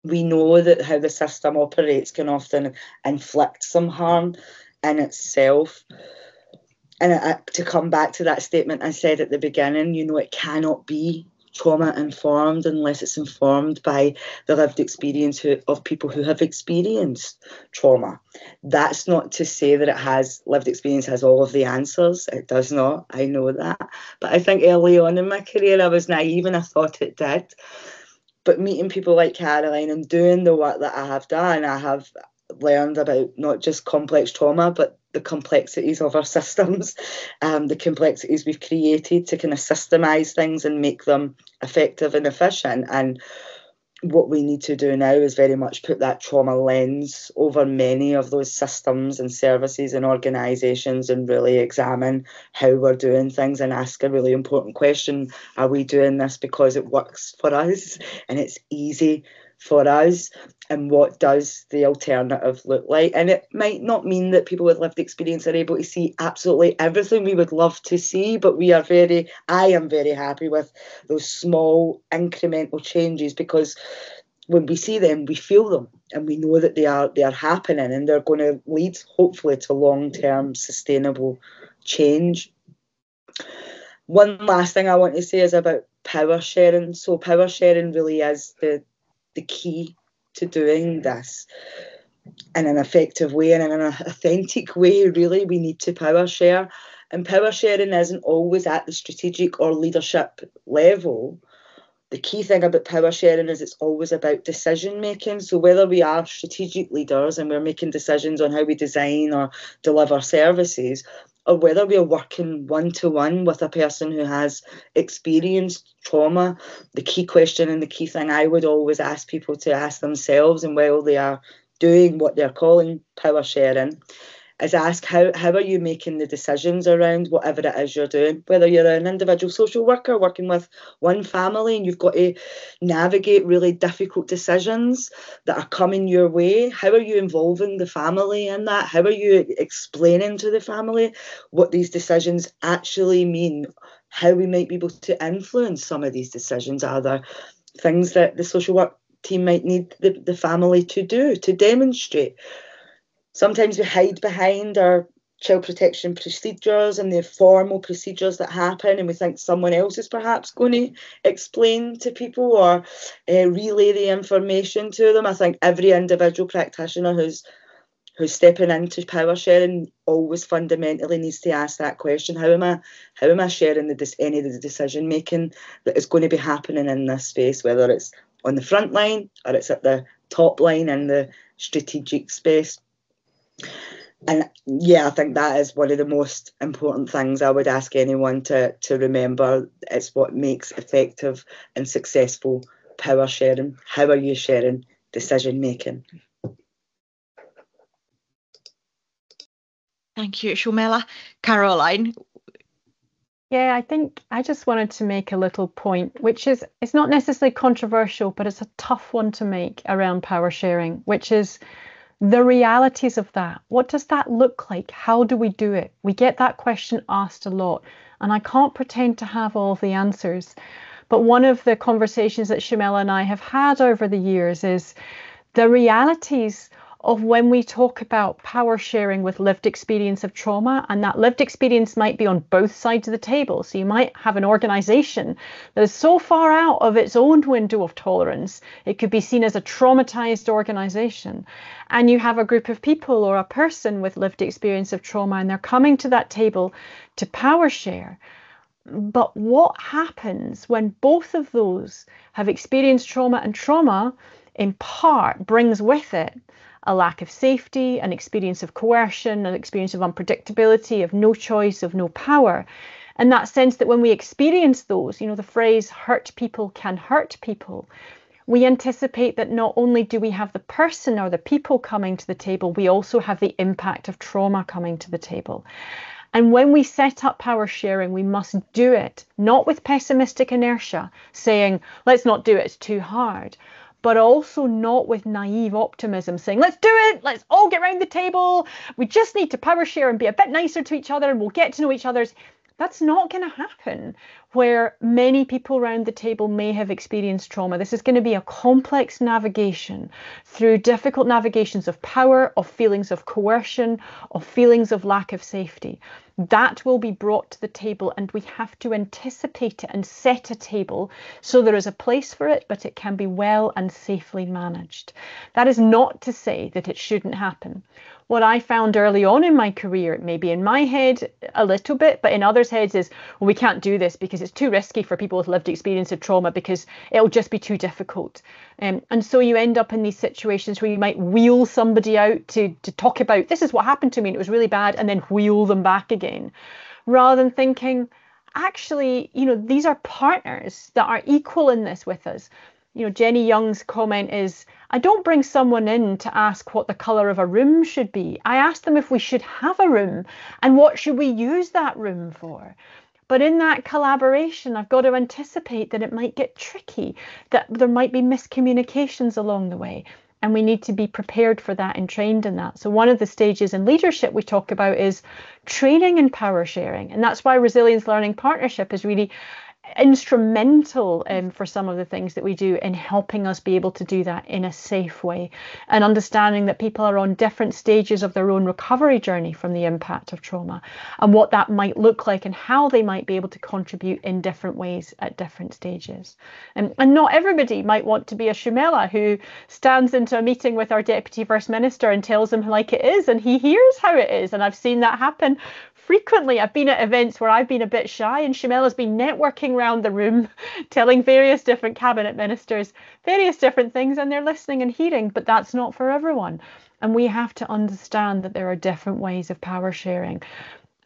we know that how the system operates can often inflict some harm in itself. And to come back to that statement I said at the beginning, it cannot be trauma-informed unless it's informed by the lived experience of people who have experienced trauma. That's not to say that lived experience has all of the answers. It does not. I know that. But I think early on in my career, I was naive and I thought it did. But meeting people like Caroline and doing the work that I have done, I have learned about not just complex trauma, but the complexities of our systems, the complexities we've created to kind of systemize things and make them effective and efficient. And what we need to do now is very much put that trauma lens over many of those systems and services and organisations and really examine how we're doing things and ask a really important question. Are we doing this because it works for us and it's easy for us? And what does the alternative look like? And it might not mean that people with lived experience are able to see absolutely everything we would love to see, but I am very happy with those small incremental changes, because when we see them, we feel them and we know that they are happening and they're going to lead hopefully to long-term sustainable change. One last thing I want to say is about power sharing. So power sharing really is the key to doing this in an effective way and in an authentic way. Really, we need to power share, and power sharing isn't always at the strategic or leadership level. The key thing about power sharing is it's always about decision making. So whether we are strategic leaders and we're making decisions on how we design or deliver services, or whether we're working one-to-one with a person who has experienced trauma, the key question and the key thing I would always ask people to ask themselves, and while they are doing what they're calling power sharing, is ask how are you making the decisions around whatever it is you're doing, whether you're an individual social worker working with one family and you've got to navigate really difficult decisions that are coming your way. How are you involving the family in that? How are you explaining to the family what these decisions actually mean, how we might be able to influence some of these decisions? Are there things that the social work team might need the family to do, to demonstrate? Sometimes we hide behind our child protection procedures and the formal procedures that happen, and we think someone else is perhaps going to explain to people or relay the information to them. I think every individual practitioner who's stepping into power sharing always fundamentally needs to ask that question: how am I sharing any of the decision making that is going to be happening in this space, whether it's on the front line or it's at the top line in the strategic space? And yeah, I think that is one of the most important things I would ask anyone to remember. It's what makes effective and successful power sharing. How are you sharing decision making? Thank you, Shumela. Caroline? Yeah, I think I just wanted to make a little point, which is, it's not necessarily controversial, but it's a tough one to make around power sharing, which is the realities of that. What does that look like? How do we do it? We get that question asked a lot, and I can't pretend to have all of the answers. But one of the conversations that Shumela and I have had over the years is the realities of when we talk about power sharing with lived experience of trauma, and that lived experience might be on both sides of the table. So you might have an organization that is so far out of its own window of tolerance, it could be seen as a traumatized organization. And you have a group of people or a person with lived experience of trauma, and they're coming to that table to power share. But what happens when both of those have experienced trauma, and trauma in part brings with it a lack of safety, an experience of coercion, an experience of unpredictability, of no choice, of no power. And that sense that when we experience those, the phrase hurt people can hurt people, we anticipate that not only do we have the person or the people coming to the table, we also have the impact of trauma coming to the table. And when we set up power sharing, we must do it, not with pessimistic inertia, saying, let's not do it, it's too hard, but also not with naive optimism, saying, let's do it, let's all get around the table, we just need to power share and be a bit nicer to each other and we'll get to know each other's. That's not going to happen where many people around the table may have experienced trauma. This is going to be a complex navigation through difficult navigations of power, of feelings of coercion, of feelings of lack of safety. That will be brought to the table, and we have to anticipate it and set a table so there is a place for it, but it can be well and safely managed. That is not to say that it shouldn't happen. What I found early on in my career, maybe in my head a little bit, but in others' heads is, well, we can't do this because it's too risky for people with lived experience of trauma because it'll just be too difficult. And so you end up in these situations where you might wheel somebody out to talk about, this is what happened to me and it was really bad, and then wheel them back again, rather than thinking, actually, these are partners that are equal in this with us. Jenny Young's comment is, I don't bring someone in to ask what the colour of a room should be. I ask them if we should have a room and what should we use that room for. But in that collaboration, I've got to anticipate that it might get tricky, that there might be miscommunications along the way. And we need to be prepared for that and trained in that. So one of the stages in leadership we talk about is training and power sharing. And that's why Resilience Learning Partnership is really instrumental for some of the things that we do in helping us be able to do that in a safe way, and understanding that people are on different stages of their own recovery journey from the impact of trauma, and what that might look like and how they might be able to contribute in different ways at different stages. And not everybody might want to be a Shumela who stands into a meeting with our Deputy First Minister and tells him like it is, and he hears how it is. And I've seen that happen frequently. I've been at events where I've been a bit shy and Shumela's been networking around the room, telling various different cabinet ministers various different things, and they're listening and hearing, but that's not for everyone. And we have to understand that there are different ways of power sharing.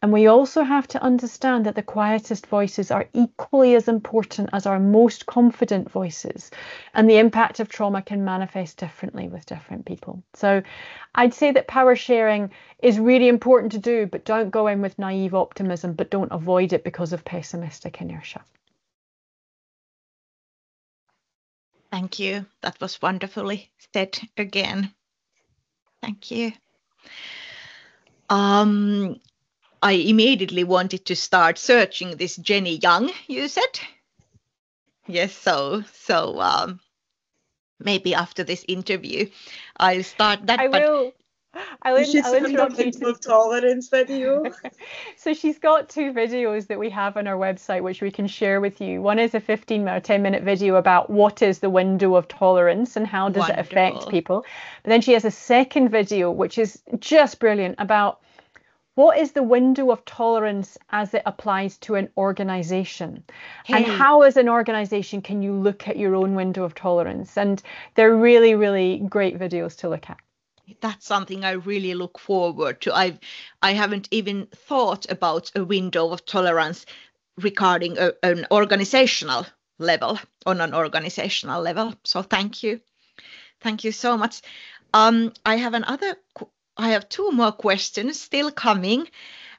And we also have to understand that the quietest voices are equally as important as our most confident voices. And the impact of trauma can manifest differently with different people. So I'd say that power sharing is really important to do, but don't go in with naive optimism, but don't avoid it because of pessimistic inertia. Thank you. That was wonderfully said again. Thank you. I immediately wanted to start searching this Jenny Young, you said? Yes, so maybe after this interview, I'll start that. You should send her Principle of Tolerance video. So she's got 2 videos that we have on our website, which we can share with you. One is a 15 or 10-minute video about what is the window of tolerance and how does it affect people. But then she has a second video, which is just brilliant, about what is the window of tolerance as it applies to an organization? And how, as an organization, can you look at your own window of tolerance? And they're really, really great videos to look at. That's something I really look forward to. I haven't even thought about a window of tolerance regarding an organizational level, on an organizational level. So thank you. Thank you so much. I have 2 more questions still coming,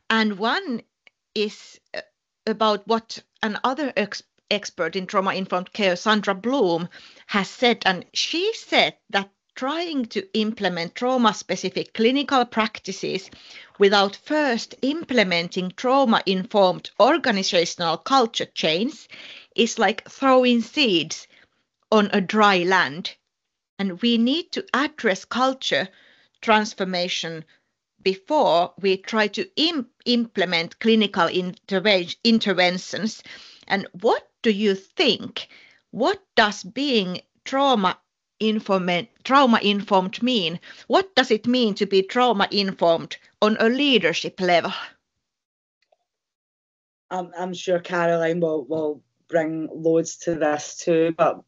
and one is about what another expert in trauma-informed care, Sandra Bloom, has said, and she said that trying to implement trauma-specific clinical practices without first implementing trauma-informed organizational culture change is like throwing seeds on a dry land, and we need to address culture transformation before we try to implement clinical interventions. And what do you think? What does being trauma-informed mean? What does it mean to be trauma-informed on a leadership level? I'm sure Caroline will bring loads to this too, but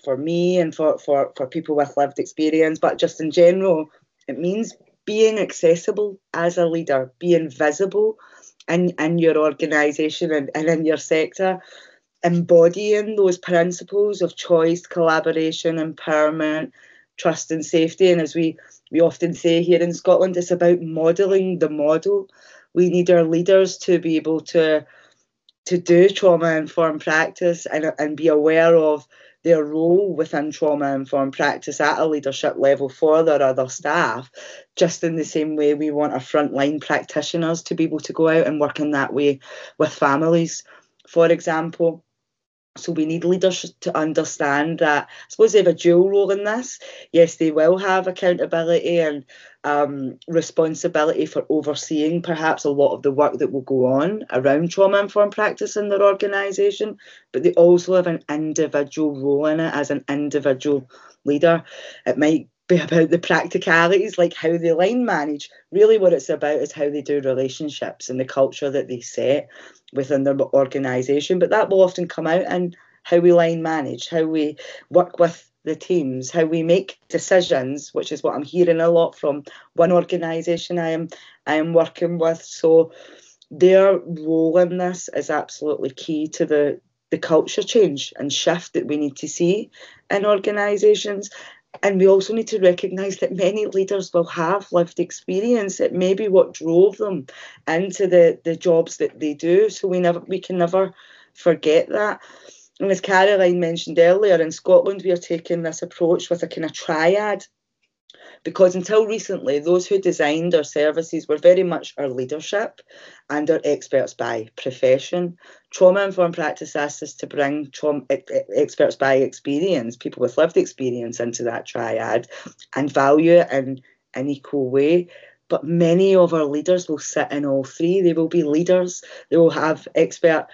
for me and for people with lived experience, but just in general, it means being accessible as a leader, being visible in your organisation and in your sector, embodying those principles of choice, collaboration, empowerment, trust and safety. And as we often say here in Scotland, it's about modelling the model. We need our leaders to be able to do trauma-informed practice and be aware of their role within trauma-informed practice at a leadership level for their other staff, just in the same way we want our frontline practitioners to be able to go out and work in that way with families, for example. So we need leaders to understand that, I suppose they have a dual role in this. Yes, they will have accountability and responsibility for overseeing perhaps a lot of the work that will go on around trauma-informed practice in their organisation, but they also have an individual role in it as an individual leader. It might be about the practicalities, like how they line manage. Really what it's about is how they do relationships and the culture that they set within their organisation. But that will often come out in how we line manage, how we work with the teams, how we make decisions, which is what I'm hearing a lot from one organisation I am working with. So their role in this is absolutely key to the culture change and shift that we need to see in organisations. And we also need to recognise that many leaders will have lived experience. It may be what drove them into the jobs that they do. So we can never forget that. And as Caroline mentioned earlier, in Scotland, we are taking this approach with a kind of triad, because until recently, those who designed our services were very much our leadership and our experts by profession. Trauma-informed practice asks us to bring experts by experience, people with lived experience, into that triad and value it in an equal way. But many of our leaders will sit in all 3. They will be leaders. They will have expert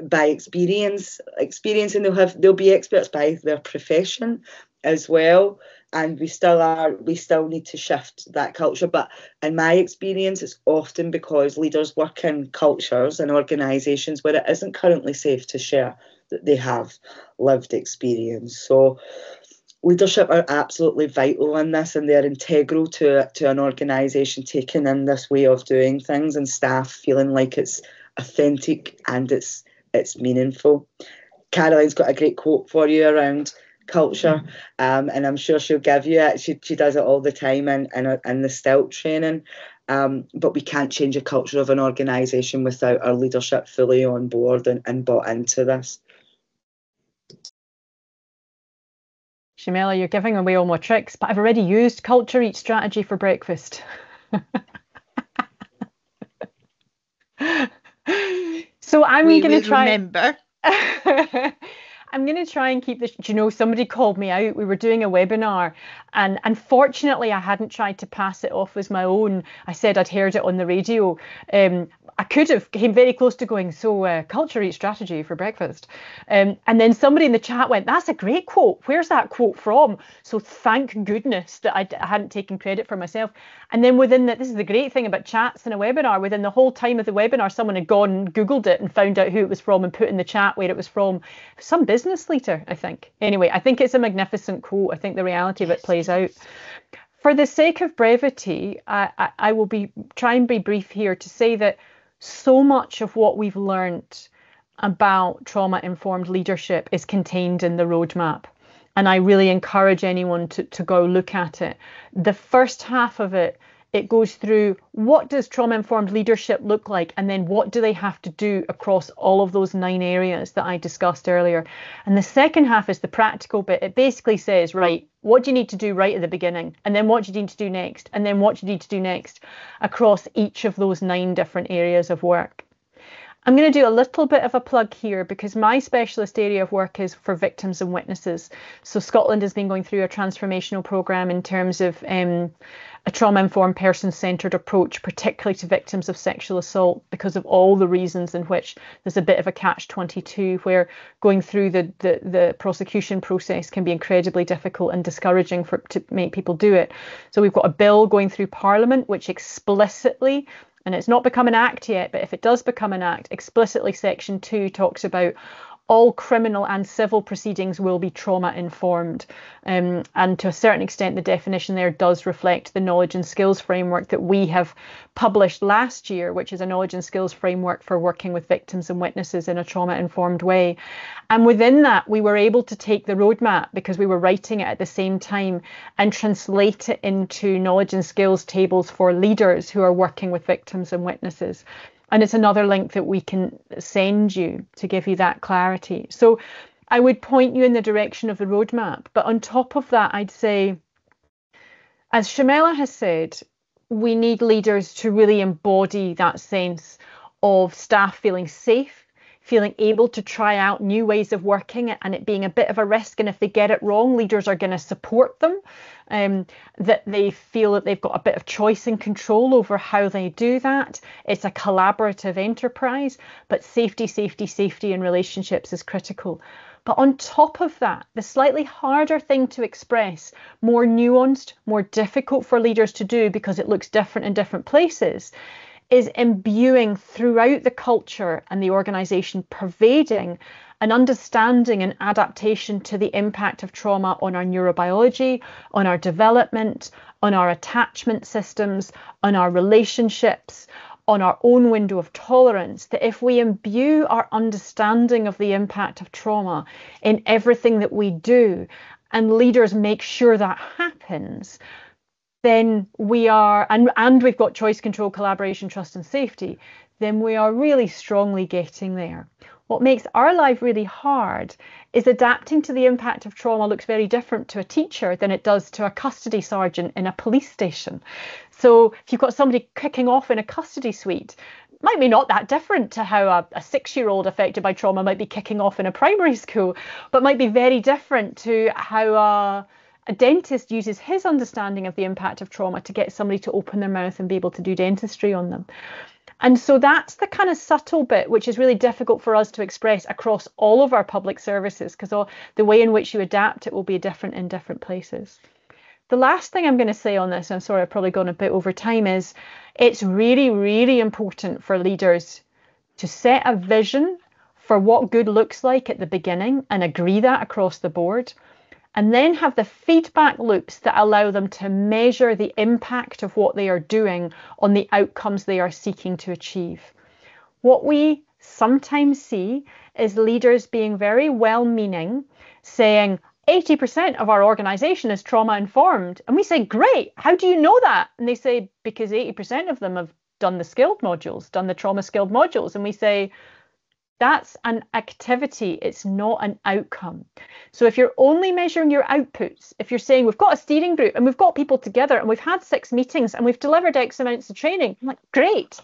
by experience, and they'll be experts by their profession as well. And we still need to shift that culture. But in my experience, it's often because leaders work in cultures and organisations where it isn't currently safe to share that they have lived experience. So leadership are absolutely vital in this, and they're integral to an organisation taking in this way of doing things, and staff feeling like it's authentic and it's meaningful. Caroline's got a great quote for you around culture, and I'm sure she'll give you it. She does it all the time in the STILT training. But we can't change the culture of an organisation without our leadership fully on board and bought into this. Shumela, you're giving away all my tricks, but I've already used Culture Eat strategy for breakfast. So I'm going to try. Remember. I'm going to try and keep this. Do you know, somebody called me out. We were doing a webinar, and unfortunately, I hadn't tried to pass it off as my own. I said I'd heard it on the radio. I could have came very close to going, so Culture Eat strategy for breakfast. And then somebody in the chat went, that's a great quote. Where's that quote from? So thank goodness that I hadn't taken credit for myself. And then this is the great thing about chats in a webinar, within the whole time of the webinar, someone had gone and Googled it and found out who it was from and put in the chat where it was from. Some business leader, I think. Anyway, I think it's a magnificent quote. I think the reality of it plays out. For the sake of brevity, I will try and be brief here to say that so much of what we've learned about trauma-informed leadership is contained in the roadmap. And I really encourage anyone to go look at it. The first half of it goes through what does trauma-informed leadership look like, and then what do they have to do across all of those 9 areas that I discussed earlier. And the second half is the practical bit. It basically says, right, what do you need to do right at the beginning? And then what do you need to do next? And then what do you need to do next across each of those 9 different areas of work? I'm going to do a little bit of a plug here because my specialist area of work is for victims and witnesses. So Scotland has been going through a transformational programme in terms of a trauma-informed person-centred approach, particularly to victims of sexual assault, because of all the reasons in which there's a bit of a catch-22 where going through the prosecution process can be incredibly difficult and discouraging to make people do it. So we've got a bill going through Parliament which explicitly, and it's not become an act yet, but if it does become an act, explicitly Section 2 talks about all criminal and civil proceedings will be trauma-informed. And to a certain extent, the definition there does reflect the knowledge and skills framework that we have published last year, which is a knowledge and skills framework for working with victims and witnesses in a trauma-informed way. And within that, we were able to take the roadmap, because we were writing it at the same time, and translate it into knowledge and skills tables for leaders who are working with victims and witnesses. And it's another link that we can send you to give you that clarity. So I would point you in the direction of the roadmap. But on top of that, I'd say, as Shumela has said, we need leaders to really embody that sense of staff feeling safe, feeling able to try out new ways of working, and it being a bit of a risk. And if they get it wrong, leaders are going to support them, that they feel that they've got a bit of choice and control over how they do that. It's a collaborative enterprise, but safety in relationships is critical. But on top of that, the slightly harder thing to express, more nuanced, more difficult for leaders to do because it looks different in different places, is imbuing throughout the culture and the organisation, pervading an understanding and adaptation to the impact of trauma on our neurobiology, on our development, on our attachment systems, on our relationships, on our own window of tolerance. That if we imbue our understanding of the impact of trauma in everything that we do, and leaders make sure that happens, then we are, and we've got choice, control, collaboration, trust and safety, then we are really strongly getting there. What makes our life really hard is adapting to the impact of trauma looks very different to a teacher than it does to a custody sergeant in a police station. So if you've got somebody kicking off in a custody suite, it might be not that different to how a 6-year-old affected by trauma might be kicking off in a primary school, but might be very different to how a dentist uses his understanding of the impact of trauma to get somebody to open their mouth and be able to do dentistry on them. And so that's the kind of subtle bit, which is really difficult for us to express across all of our public services, because the way in which you adapt it will be different in different places. The last thing I'm going to say on this, I'm sorry I've probably gone a bit over time, is it's really, really important for leaders to set a vision for what good looks like at the beginning and agree that across the board. and then have the feedback loops that allow them to measure the impact of what they are doing on the outcomes they are seeking to achieve. What we sometimes see is leaders being very well-meaning, saying 80% of our organization is trauma-informed. And we say, great, how do you know that? And they say, because 80% of them have done the skilled modules, done the trauma skilled modules. And we say, that's an activity, it's not an outcome. So if you're only measuring your outputs, if you're saying we've got a steering group and we've got people together and we've had 6 meetings and we've delivered X amounts of training, I'm like, great.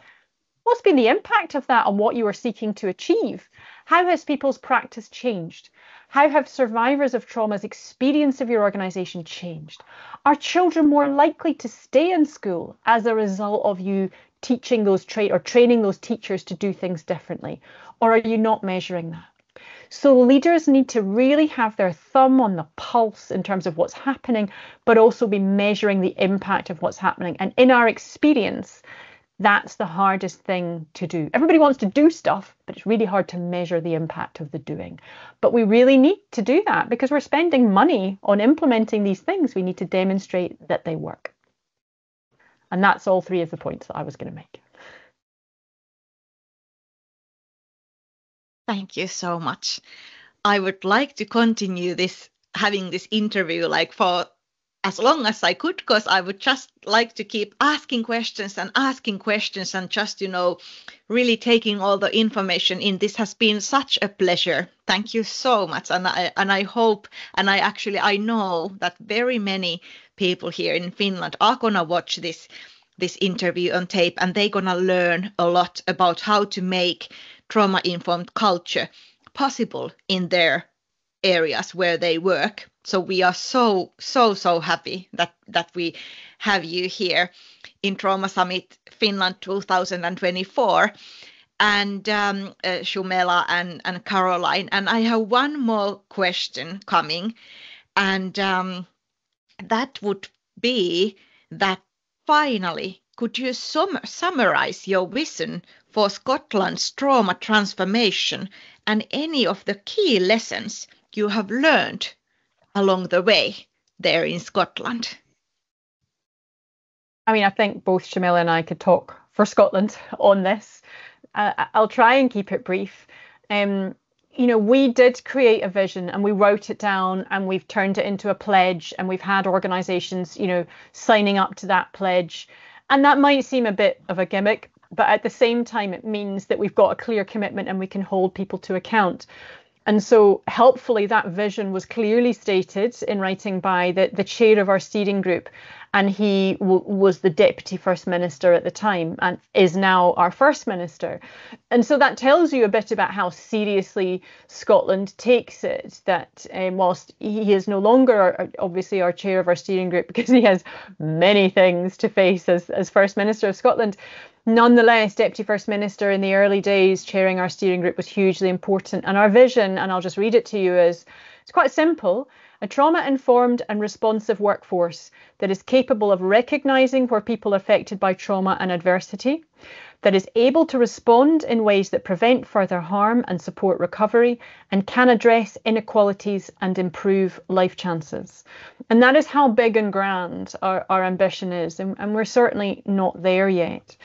What's been the impact of that on what you are seeking to achieve? How has people's practice changed? How have survivors of trauma's experience of your organisation changed? Are children more likely to stay in school as a result of you teaching those training those teachers to do things differently? Or are you not measuring that? So leaders need to really have their thumb on the pulse in terms of what's happening, but also be measuring the impact of what's happening. And in our experience, that's the hardest thing to do. Everybody wants to do stuff, but it's really hard to measure the impact of the doing. But we really need to do that because we're spending money on implementing these things. We need to demonstrate that they work. And that's all 3 of the points that I was going to make. Thank you so much. I would like to continue having this interview for as long as I could, because I would just like to keep asking questions and just, really taking all the information in. This has been such a pleasure. Thank you so much. And I hope, and I know that very many people here in Finland are going to watch this interview on tape, and they're going to learn a lot about how to make trauma-informed culture possible in their areas where they work. So we are so happy that we have you here in Trauma Summit Finland 2024, and Shumela and Caroline. And I have one more question coming, and that would be that finally, could you summarize your vision for Scotland's trauma transformation and any of the key lessons you have learned along the way there in Scotland? I think both Shumela and I could talk for Scotland on this. I'll try and keep it brief. We did create a vision and we wrote it down and we've turned it into a pledge, and we've had organisations, signing up to that pledge. And that might seem a bit of a gimmick, but at the same time, it means that we've got a clear commitment and we can hold people to account. And so helpfully, that vision was clearly stated in writing by the chair of our steering group. And he was the Deputy First Minister at the time and is now our First Minister. And so that tells you a bit about how seriously Scotland takes it, that whilst he is no longer obviously our chair of our steering group because he has many things to face as First Minister of Scotland, nonetheless, Deputy First Minister in the early days chairing our steering group was hugely important. And our vision, and I'll just read it to you, is it's quite simple: a trauma-informed and responsive workforce that is capable of recognising where people are affected by trauma and adversity, that is able to respond in ways that prevent further harm and support recovery, and can address inequalities and improve life chances. And that is how big and grand our ambition is, and we're certainly not there yet.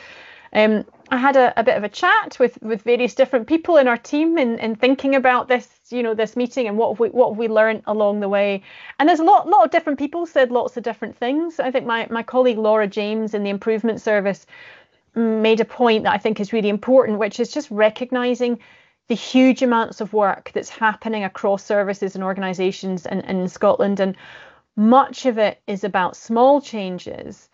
I had a bit of a chat with various different people in our team in thinking about this, this meeting and what have we learned along the way. And there's a lot of different people said lots of different things. I think my colleague Laura James in the Improvement Service made a point that I think is really important, which is just recognising the huge amounts of work that's happening across services and organisations in Scotland. And much of it is about small changes,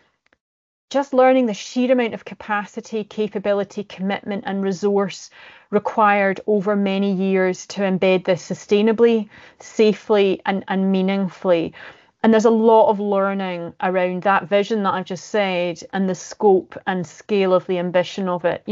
just learning the sheer amount of capacity, capability, commitment and resource required over many years to embed this sustainably, safely and meaningfully. And there's a lot of learning around that vision that I've just said and the scope and scale of the ambition of it.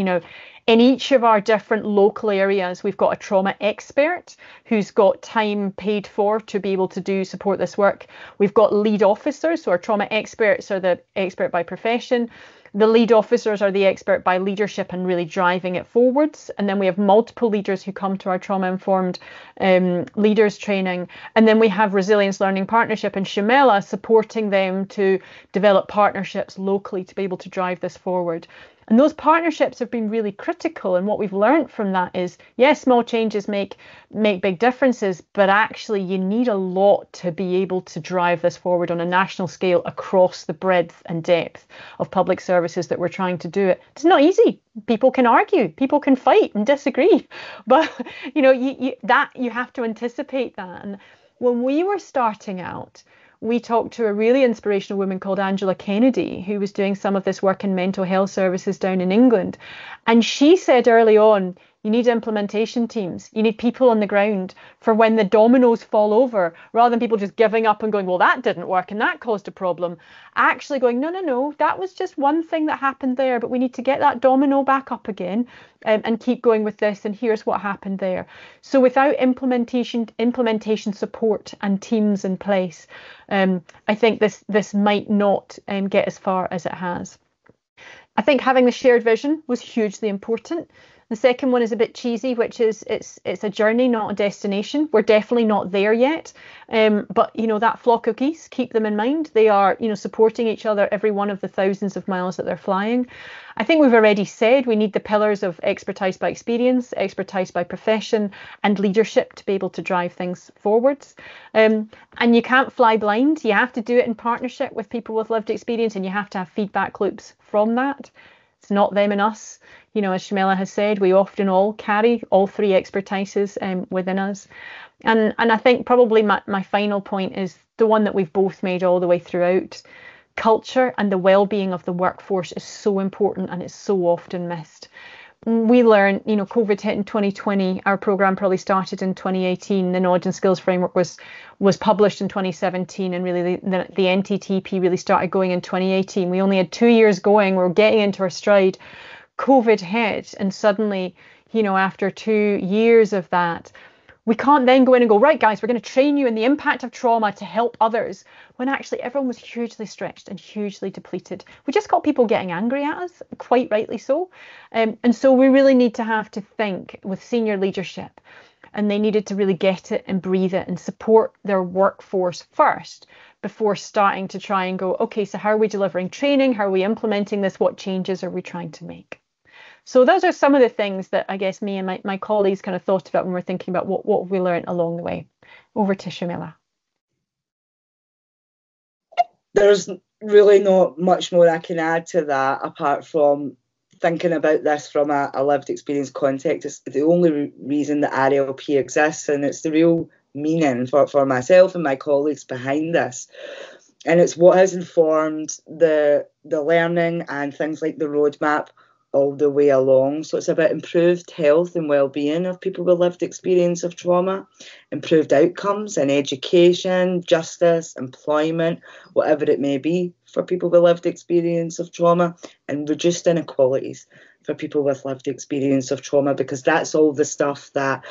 In each of our different local areas, we've got a trauma expert who's got time paid for to be able to support this work. We've got lead officers, so our trauma experts are the expert by profession. the lead officers are the expert by leadership and really driving it forwards. And then we have multiple leaders who come to our trauma-informed leaders training. And then we have Resilience Learning Partnership and Shumela supporting them to develop partnerships locally to be able to drive this forward. And those partnerships have been really critical. And what we've learned from that is, yes, small changes make big differences, but actually you need a lot to be able to drive this forward on a national scale across the breadth and depth of public services that we're trying to do it. It's not easy. People can argue, people can fight and disagree, but you have to anticipate that. And when we were starting out, we talked to a really inspirational woman called Angela Kennedy, who was doing some of this work in mental health services down in England. And she said early on, you need implementation teams. You need people on the ground for when the dominoes fall over, rather than people just giving up and going, well, that didn't work and that caused a problem. Actually going, no, that was just one thing that happened there, but we need to get that domino back up again and keep going with this. And here's what happened there. So without implementation support and teams in place, I think this might not get as far as it has. I think having the shared vision was hugely important. The second one is a bit cheesy, which is it's a journey, not a destination. We're definitely not there yet. But, that flock of geese, keep them in mind. They are, supporting each other every one of the thousands of miles that they're flying. I think we've already said we need the pillars of expertise by experience, expertise by profession, and leadership to be able to drive things forwards. And you can't fly blind. You have to do it in partnership with people with lived experience, and you have to have feedback loops from that. It's not them and us. As Shumela has said, we often all carry all three expertises within us. And I think probably my final point is the one that we've both made all the way throughout. Culture and the well-being of the workforce is so important, and it's so often missed. We learned, COVID hit in 2020. Our programme probably started in 2018. The Knowledge and Skills Framework was published in 2017, and really the NTTP really started going in 2018. We only had 2 years going. We're getting into our stride. COVID hit, and suddenly, after 2 years of that, we can't then go in and go, right, guys, we're going to train you in the impact of trauma to help others, when actually everyone was hugely stretched and hugely depleted. We just got people getting angry at us, quite rightly so. And so we really need to have to think with senior leadership, and they needed to really get it and breathe it and support their workforce first before starting to try and go, okay, so how are we delivering training? How are we implementing this? What changes are we trying to make? So those are some of the things that I guess me and my colleagues kind of thought about when we're thinking about what have we learned along the way. Over to Shumela. There's really not much more I can add to that, apart from thinking about this from a lived experience context. It's the only reason that RLP exists, and it's the real meaning for myself and my colleagues behind this. And it's what has informed the learning and things like the roadmap all the way along. So it's about improved health and well-being of people with lived experience of trauma, improved outcomes in education, justice, employment, whatever it may be for people with lived experience of trauma, and reduced inequalities for people with lived experience of trauma, because that's all the stuff that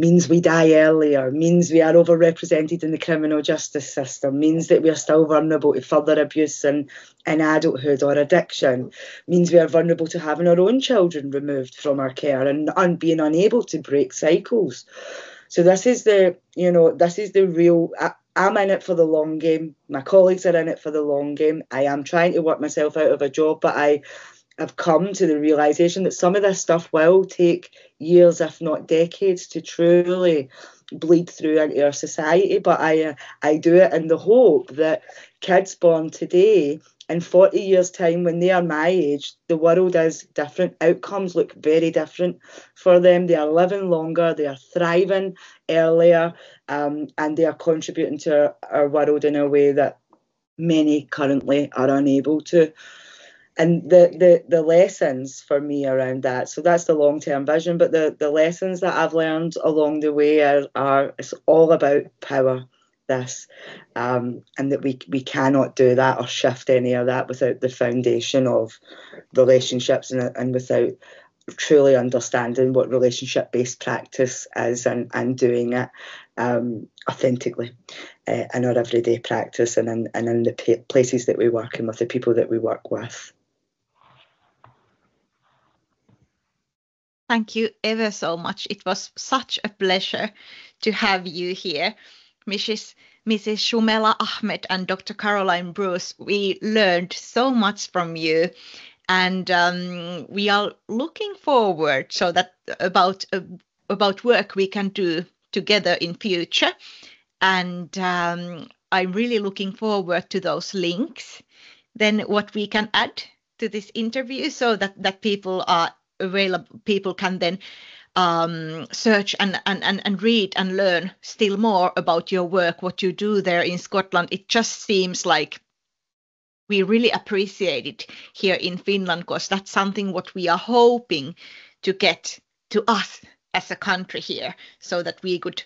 means we die earlier, means we are overrepresented in the criminal justice system, means that we are still vulnerable to further abuse in adulthood or addiction, means we are vulnerable to having our own children removed from our care and being unable to break cycles. So this is the real, I'm in it for the long game. My colleagues are in it for the long game. I am trying to work myself out of a job, but I've come to the realisation that some of this stuff will take years, if not decades, to truly bleed through into our society. But I do it in the hope that kids born today, in 40 years' time, when they are my age, the world is different. Outcomes look very different for them. They are living longer, they are thriving earlier, and they are contributing to our world in a way that many currently are unable to. And the lessons for me around that, so that's the long-term vision, but the lessons that I've learned along the way are it's all about power, this, and that we cannot do that or shift any of that without the foundation of relationships and without truly understanding what relationship-based practice is and doing it authentically in our everyday practice and in the places that we work and with the people that we work with. Thank you ever so much. It was such a pleasure to have you here, Mrs. Shumela Ahmed and Dr. Caroline Bruce. We learned so much from you, and we are looking forward so that about work we can do together in future. And I'm really looking forward to those links. Then what we can add to this interview so that people are available, people can then search and read and learn still more about your work, what you do there in Scotland. It just seems like we really appreciate it here in Finland, because that's something what we are hoping to get to us as a country here, so that we could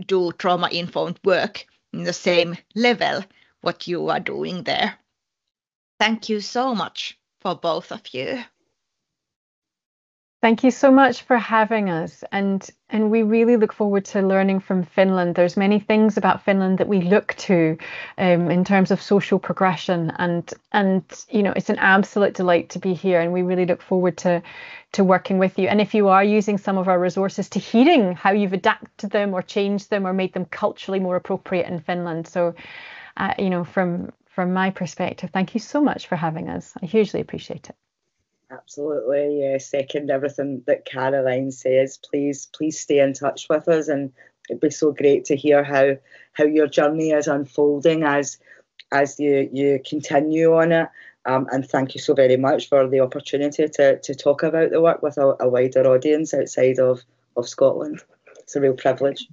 do trauma-informed work in the same level what you are doing there. Thank you so much for both of you. Thank you so much for having us, and we really look forward to learning from Finland. There's many things about Finland that we look to in terms of social progression, and you know, it's an absolute delight to be here, and we really look forward to working with you. And if you are using some of our resources, to hearing how you've adapted them or changed them or made them culturally more appropriate in Finland. So you know, from my perspective, thank you so much for having us. I hugely appreciate it. Absolutely, yeah. Second everything that Caroline says. Please stay in touch with us, and it'd be so great to hear how your journey is unfolding as you continue on it. And thank you so very much for the opportunity to talk about the work with a wider audience outside of Scotland. It's a real privilege.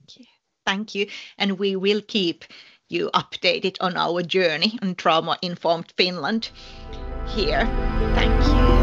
Thank you, and we will keep you updated on our journey on Trauma-Informed Finland here. Thank you.